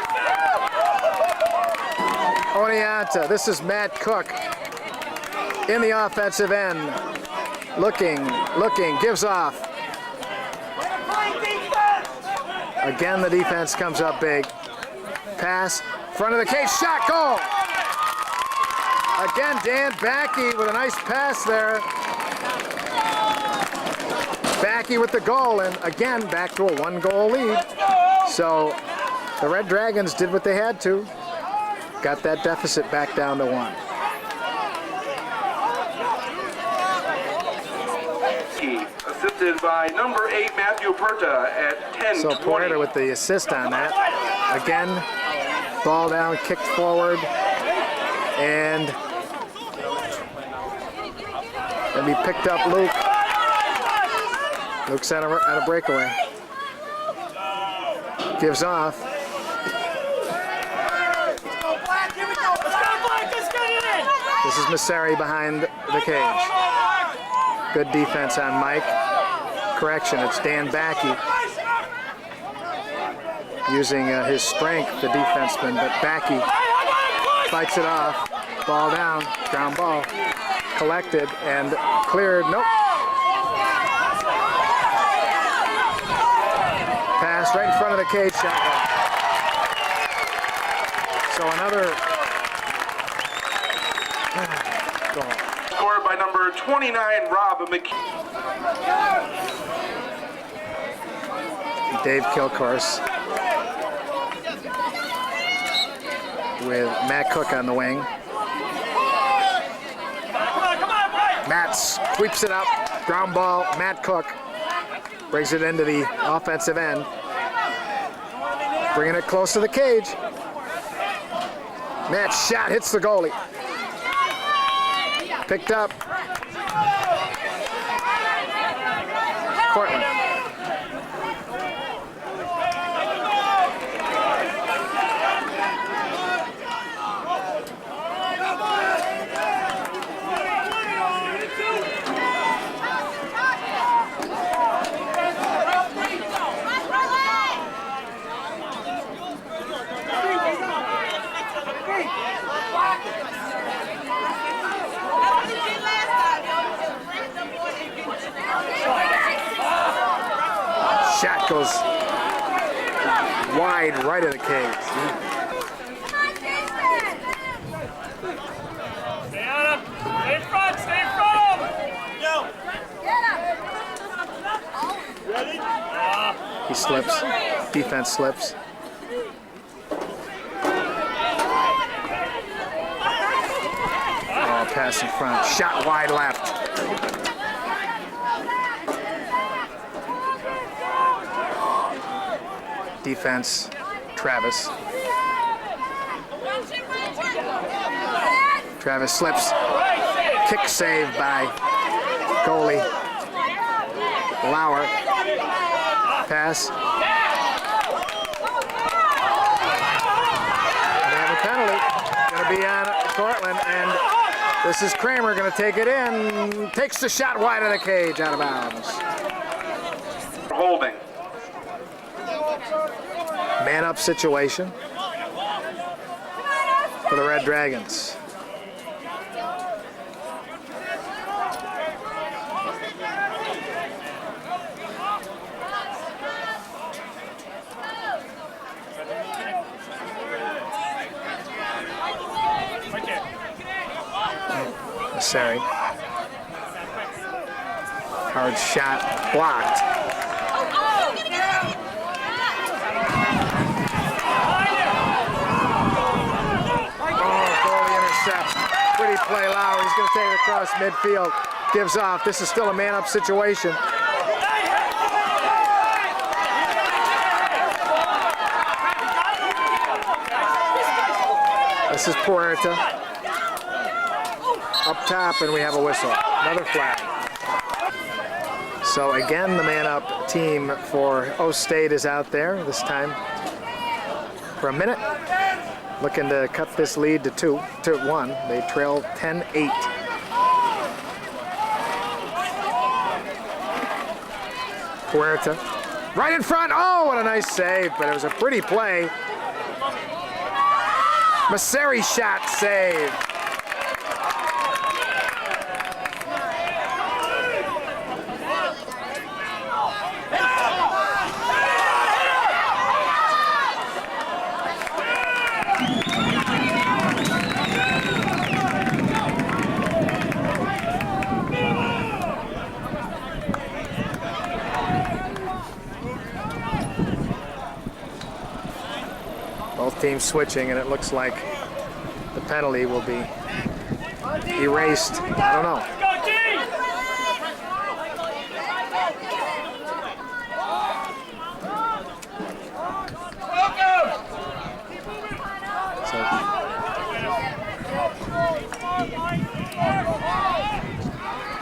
Oneonta. This is Matt Cook in the offensive end. Looking, gives off. Again, the defense comes up big. Pass, front of the cage, shot, goal! Again, Dan Backey with a nice pass there. Backey with the goal, and again, back to a 1-goal lead. So the Red Dragons did what they had to. Got that deficit back down to 1. Assisted by number 8, Matthew Perta at 10-20. So Porter with the assist on that. Again, ball down, kicked forward, and be picked up Luke. Luke's at a breakaway. Gives off. This is Masseri behind the cage. Good defense on Mike. Correction, it's Dan Backey using his strength, the defenseman, but Backey fights it off. Ball down, ground ball, collected and cleared. Nope. Pass right in front of the cage, shot. So another goal. Scored by number 29, Rob McKee. Dave Kilcourse with Matt Cook on the wing. Matt sweeps it up, ground ball, Matt Cook brings it into the offensive end, bringing it close to the cage. Matt's shot hits the goalie. Picked up. Cortland. Shot goes wide right of the cage. Stay on him. Stay in front. Stay in front of him. Ready? He slips. Defense slips. Oh, pass in front. Shot wide left. defense, Travis. Travis slips. Kick save by goalie Lauer. Pass. They have a penalty. Going to be on Cortland, and this is Kramer going to take it in. Takes the shot wide of the cage, out of bounds. Holding. Man-up situation for the Red Dragons. Sorry. Hard shot blocked. Pretty play, Lauer. He's going to take it across midfield. Gives off. This is still a man-up situation. This is Puerta. Up top, and we have a whistle. Another flag. So again, the man-up team for O State is out there, this time for a minute. Looking to cut this lead to 1. They trail 10-8. Puerta, right in front. Oh, what a nice save, but it was a pretty play. Masseri shot save. Both teams switching, and it looks like the penalty will be erased. I don't know.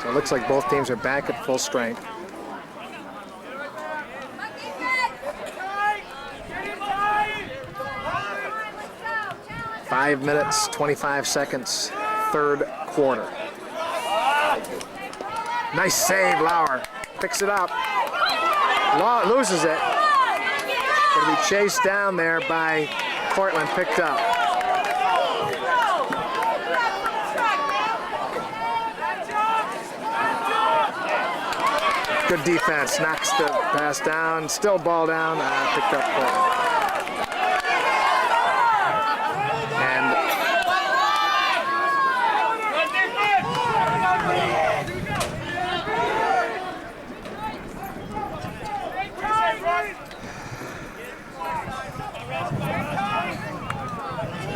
So it looks like both teams are back at full strength. 5 minutes, 25 seconds, third quarter. Nice save, Lauer. Picks it up. Loses it. Going to be chased down there by Cortland, picked up. Good defense, knocks the pass down, still ball down, picked up Cortland.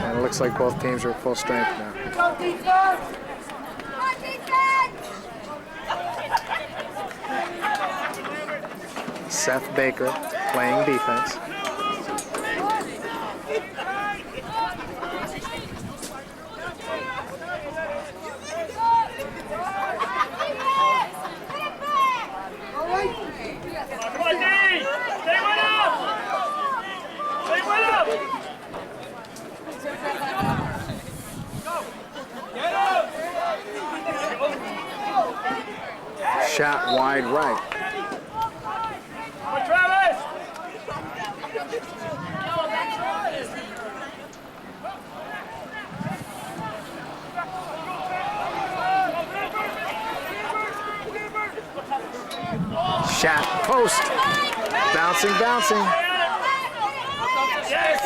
And it looks like both teams are at full strength now. Seth Baker playing defense. Shot wide right. Shot post. Bouncing, bouncing. Yes.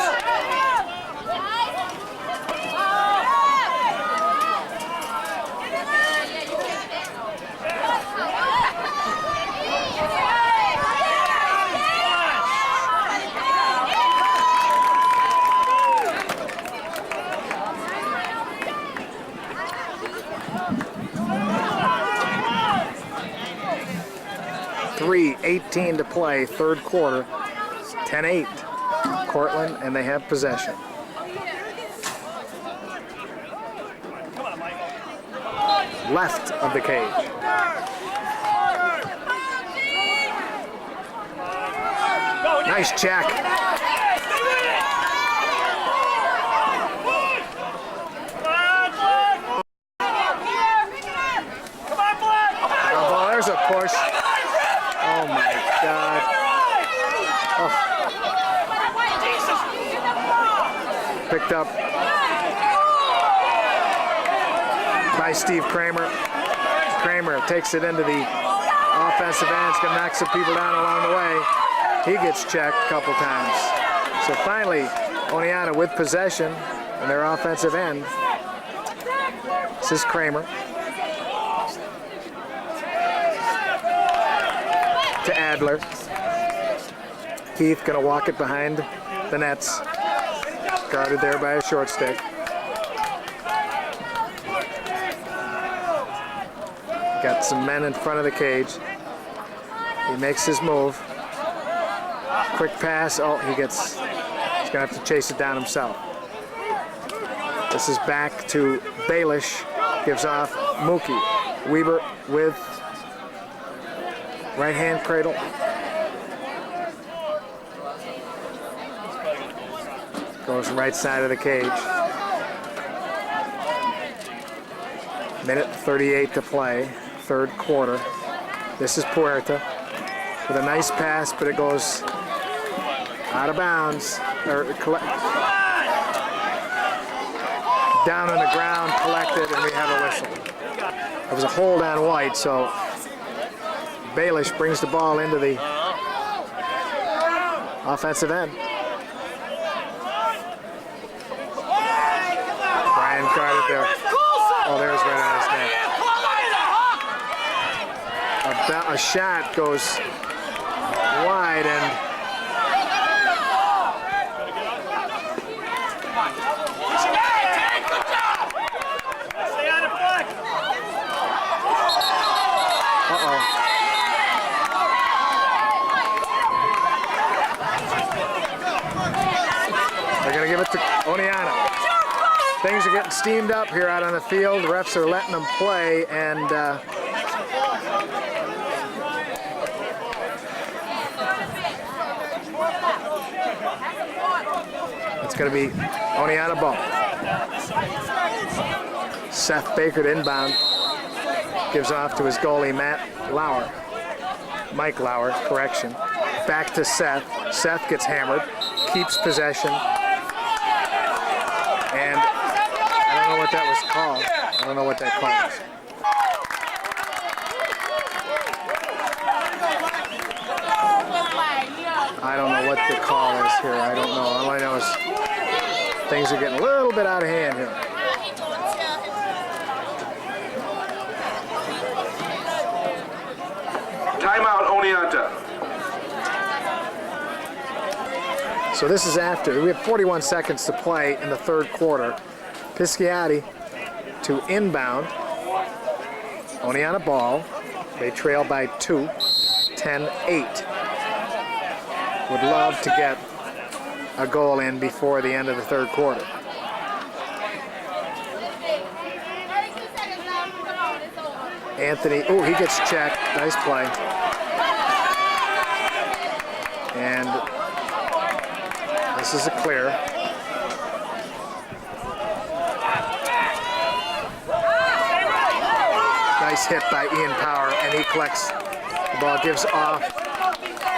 .3:18 to play, third quarter, 10-8. Cortland, and they have possession. Left of the cage. Nice check. Oh, there's a push. Oh my God. Oh. Picked up by Steve Kramer. Kramer takes it into the offensive end. He's going to knock some people down along the way. He gets checked a couple times. So finally, Oneonta with possession in their offensive end. This is Kramer. To Adler. Keith going to walk it behind the nets. Guarded there by a short stick. Got some men in front of the cage. He makes his move. Quick pass. Oh, he's going to have to chase it down himself. This is back to Baelish. Gives off Mookie. Weber with right hand cradle. Goes right side of the cage. Minute 38 to play, third quarter. This is Puerta with a nice pass, but it goes out of bounds. Down on the ground, collected, and we have a whistle. It was a hold on White, so Baelish brings the ball into the offensive end. Brian guarded there. Oh, there's right on his neck. A shot goes wide, and they're going to give it to Oneonta. Things are getting steamed up here out on the field. The refs are letting them play, and it's going to be Oneonta ball. Seth Baker to inbound. Gives off to his goalie, Mike Lauer, correction. Back to Seth. Seth gets hammered, keeps possession. And I don't know what that was called. I don't know what that call is. I don't know what the call is here. I don't know. All I know is things are getting a little bit out of hand here. Timeout, Oneonta. So this is after. We have 41 seconds to play in the third quarter. Pisciotti to inbound. Oneonta ball. They trail by 2, 10-8. Would love to get a goal in before the end of the third quarter. Anthony, oh, he gets checked. Nice play. And this is a clear. Nice hit by Ian Power, and he collects. The ball gives off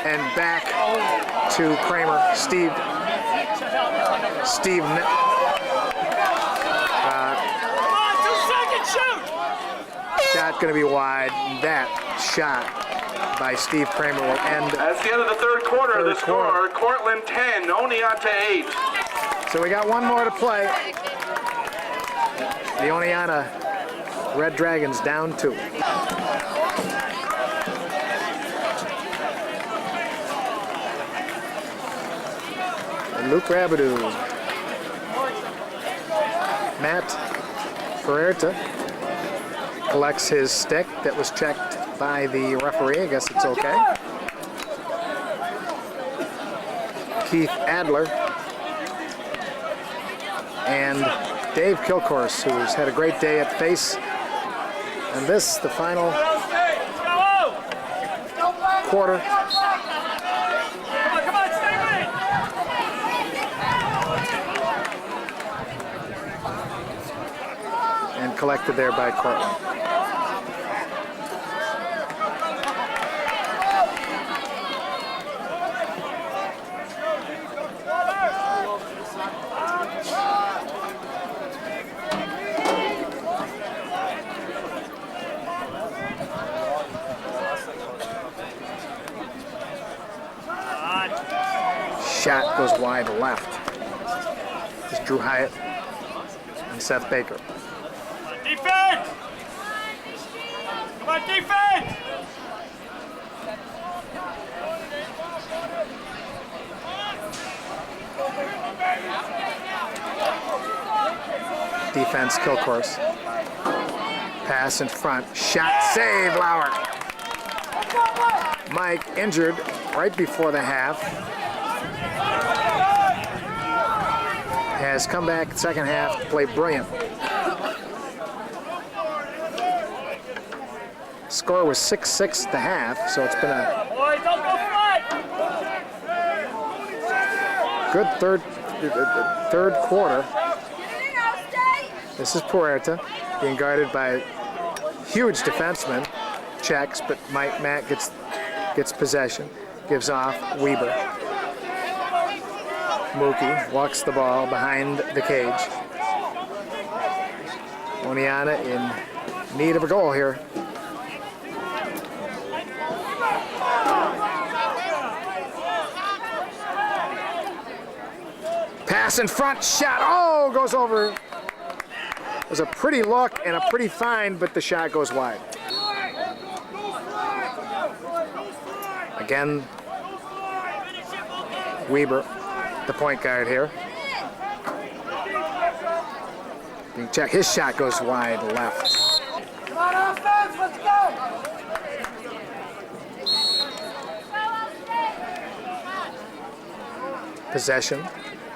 and back to Kramer. Steve. Shot going to be wide. That shot by Steve Kramer will end. That's the end of the third quarter. The score, Cortland 10, Oneonta 8. So we got one more to play. The Oneonta Red Dragons down 2. And Luke Rabidou. Matt Ferreira collects his stick that was checked by the referee. I guess it's okay. Keith Adler and Dave Kilcourse, who's had a great day at face. And this, the final quarter. Come on, stay with it. And collected there by Cortland. Shot goes wide left. It's Drew Hyatt and Seth Baker. Defense! Come on, defense! Defense, Kilcourse. Pass in front. Shot, save, Lauer. Mike injured right before the half. Has come back second half, played brilliant. Score was 6-6 at the half, so it's been a Boys, don't go flat! good third quarter. This is Puerta being guarded by huge defenseman. Checks, but Matt gets possession, gives off Weber. Mookie walks the ball behind the cage. Oneonta in need of a goal here. Pass in front, shot, oh, goes over. It was a pretty look and a pretty find, but the shot goes wide. Again, Weber, the point guard here. You can check, his shot goes wide left. Come on, offense, let's go! Possession,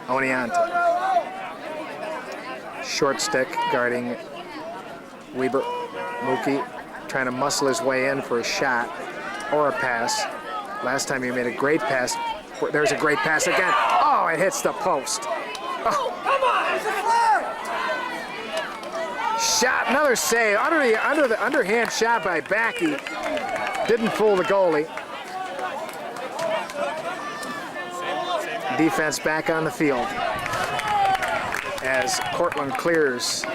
Oneonta. Short stick guarding Weber. Mookie trying to muscle his way in for a shot or a pass. Last time he made a great pass. There's a great pass again. Oh, it hits the post. Oh. Come on, it's a flare! Shot, another save. Under the underhand shot by Backey. Didn't fool the goalie. Defense back on the field as Cortland clears to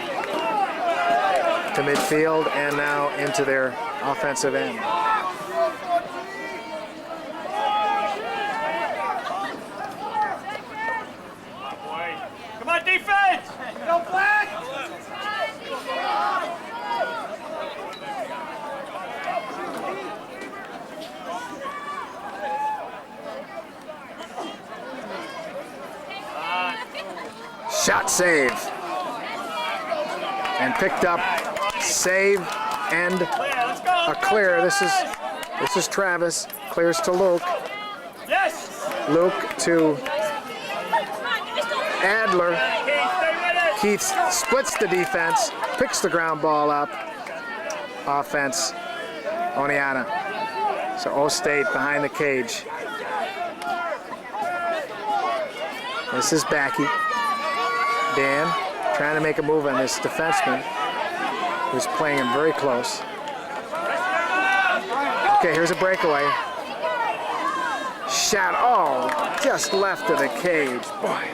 midfield and now into their offensive end. Come on, defense! Go black! Shot save. And picked up, save, and a clear. This is Travis. Clears to Luke. Yes! Luke to Adler. Keith splits the defense, picks the ground ball up. Offense, Oneonta. So O-State behind the cage. This is Backey. Dan trying to make a move on this defenseman who's playing him very close. Okay, here's a breakaway. Shot, oh, just left of the cage. Boy.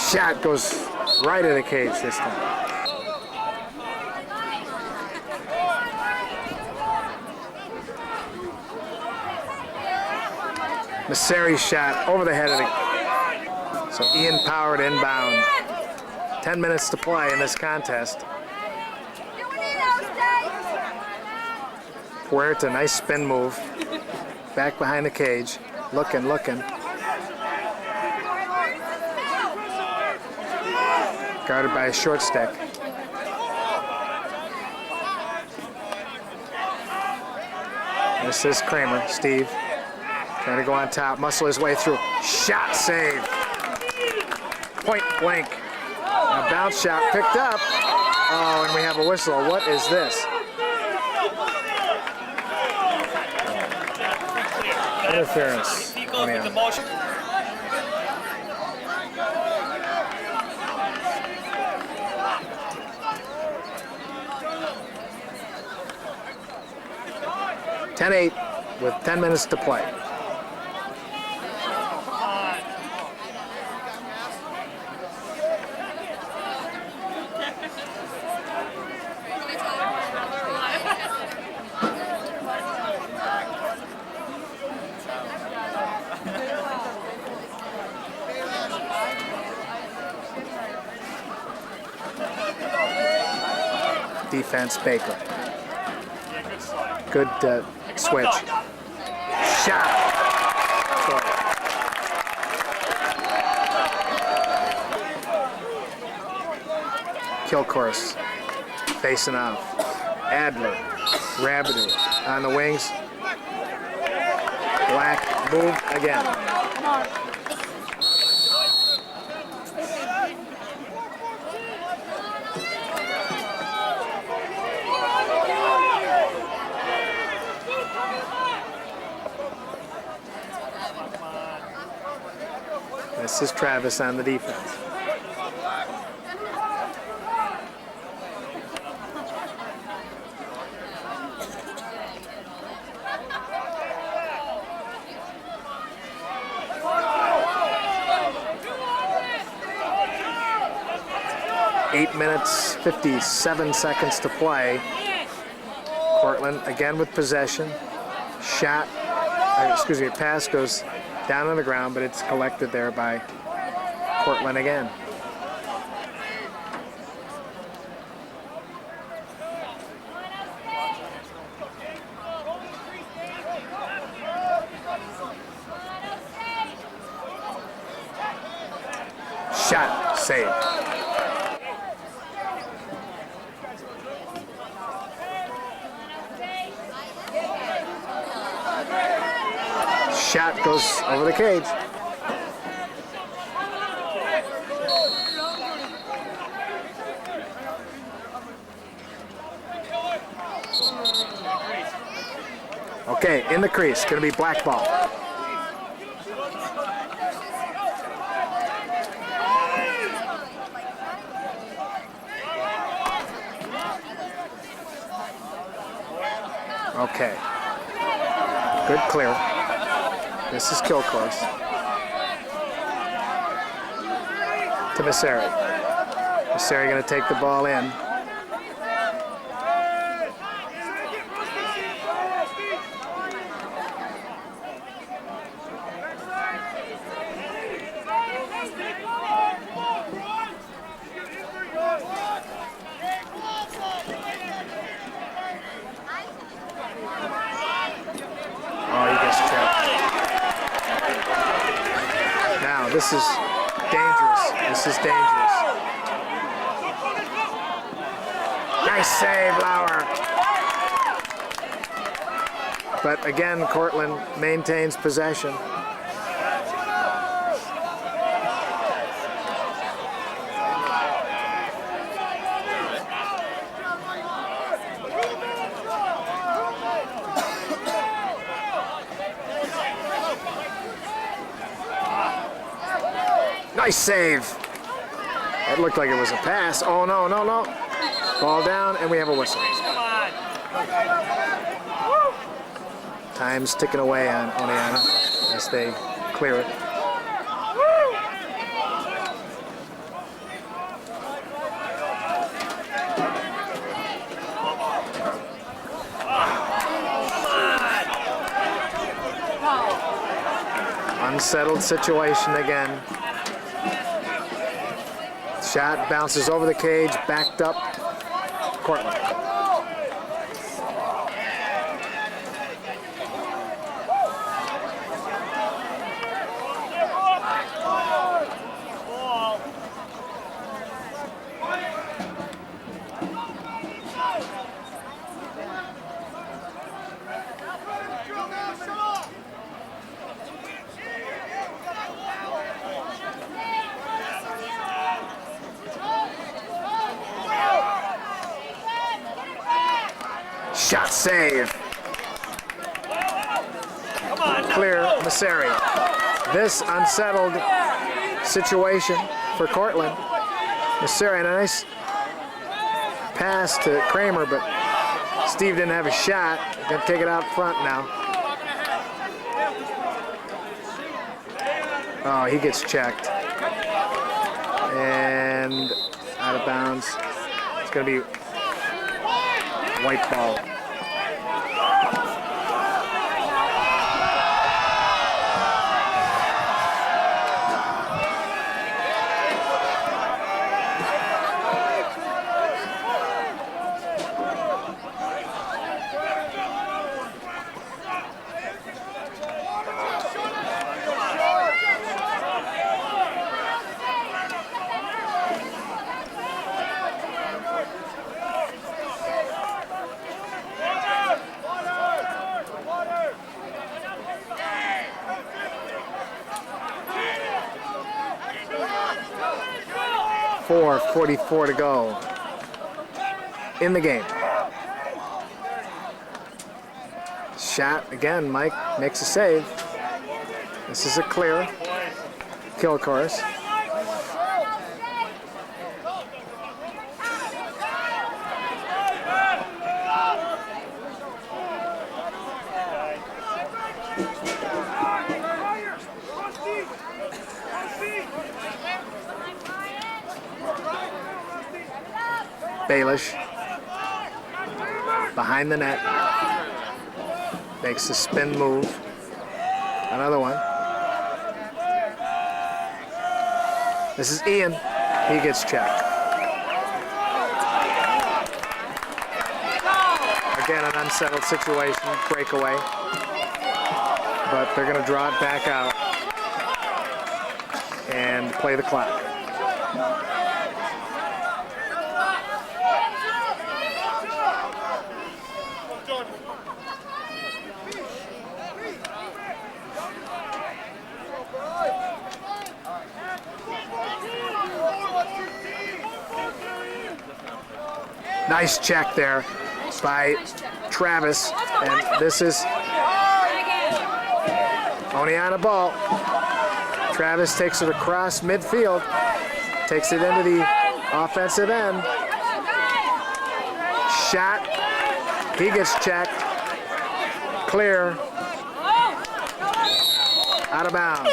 Shot goes right at the cage this time. Masseri's shot over the head of the... So Ian Power inbound. 10 minutes to play in this contest. Puerta, nice spin move. Back behind the cage. Looking. Guarded by a short stick. This is Kramer, Steve. Trying to go on top, muscle his way through. Shot save. Point blank. A bounce shot picked up. Oh, and we have a whistle. What is this? Interference. Oneonta. (10-8) with 10 minutes to play. Defense, Baker. Good switch. Shot. Sorry. Kill course. Facing off. Adler. Rabideau on the wings. Black move again. This is Travis on the defense. Eight minutes, 57 seconds to play. Cortland again with possession. Shot, pass goes down on the ground, but it's collected there by Cortland again. Shot saved. Shot goes over the cage. Okay, in the crease, gonna be black ball. Okay, good clear. This is kill course. To Messeri. Messeri gonna take the ball in. This is dangerous. This is dangerous. Nice save, Lauer. But again, Cortland maintains possession. Nice save. That looked like it was a pass. Oh, no, no, no. Ball down, and we have a whistle. Time's ticking away on Oneonta as they clear it. Unsettled situation again. Shot bounces over the cage, backed up. Cortland. Shot save. Clear Masseri. This unsettled situation for Cortland. Masseri, a nice pass to Kramer, but Steve didn't have a shot. Gonna take it out front now. Oh, he gets checked. And out of bounds. It's gonna be white ball. .44 to go in the game. Shot again, Mike makes a save. This is a clear kill course. Baelish behind the net, makes a spin move, another one. This is Ian, he gets checked. Again, an unsettled situation, breakaway, but they're gonna draw it back out and play the clock. Nice check there by Travis, and this is Oneonta ball. Travis takes it across midfield, takes it into the offensive end. Shot, he gets checked, clear, out of bounds.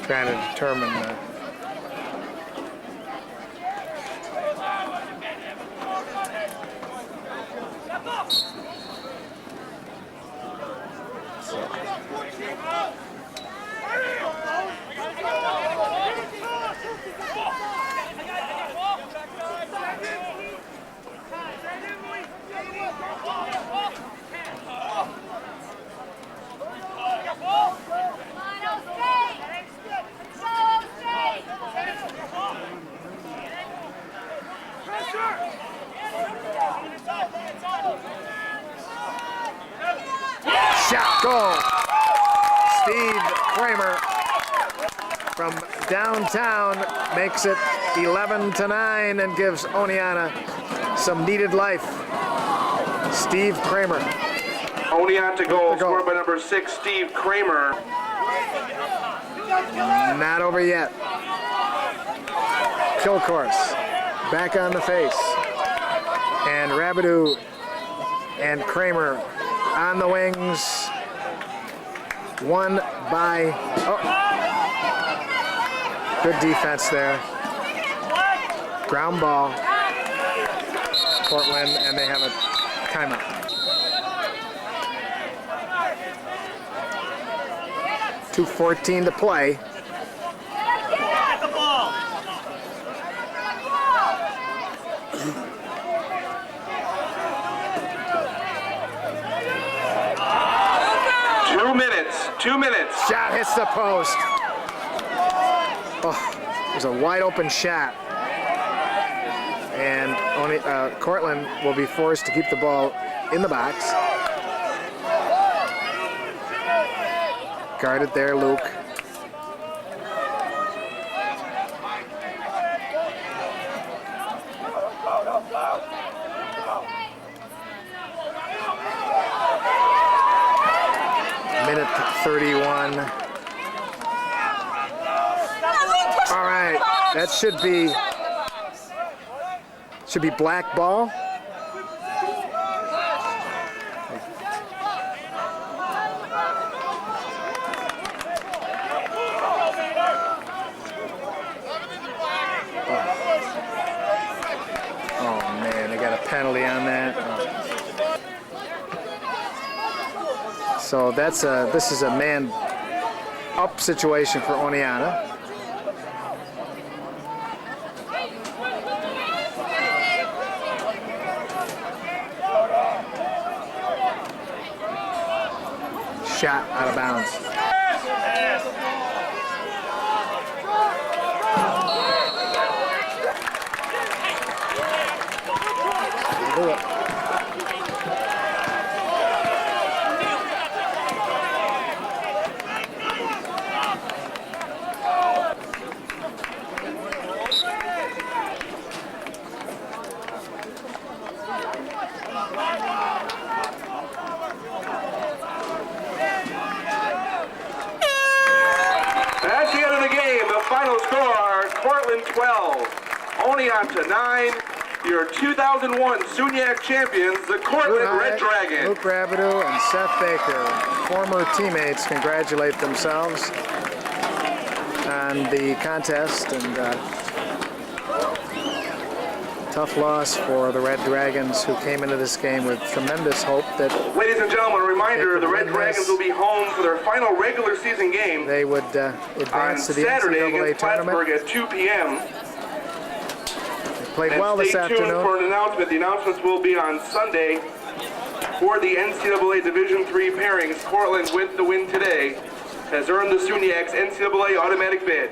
Trying to determine that. Shot, goal. Steve Kramer from downtown makes it 11-9 and gives Oneonta some needed life. Steve Kramer. Oneonta goal scored by number 6, Steve Kramer. Not over yet. Kill course. Back on the face. And Rabideau and Kramer on the wings. One by, oh, good defense there. Ground ball, Cortland, and they have a timeout. .2:14 to play. Get the ball. 2 minutes. 2 minutes. Shot hits the post. Oh, there's a wide open shot. And Cortland will be forced to keep the ball in the box. Guarded there, Luke. Minute 31. All right, that should be black ball. Oh man, they got a penalty on that. So this is a man up situation for Oneonta. Shot out of bounds. Do it. At the end of the game, the final score, Cortland 12, Oneonta 9. Your 2001 SUNYAC champions, the Cortland Red Dragons. Luke Rabideau and Seth Baker, former teammates, congratulate themselves on the contest, and tough loss for the Red Dragons, who came into this game with tremendous hope that, Ladies and gentlemen, a reminder, the Red Dragons will be home for their final regular season game they would on advance to the Saturday NCAA against tournament. Plattsburgh at 2 p.m. Played And well stay this tuned afternoon. for an announcement. The announcements will be on Sunday for the NCAA Division III pairings. Cortland, with the win today, has earned the SUNYAC's NCAA automatic bid.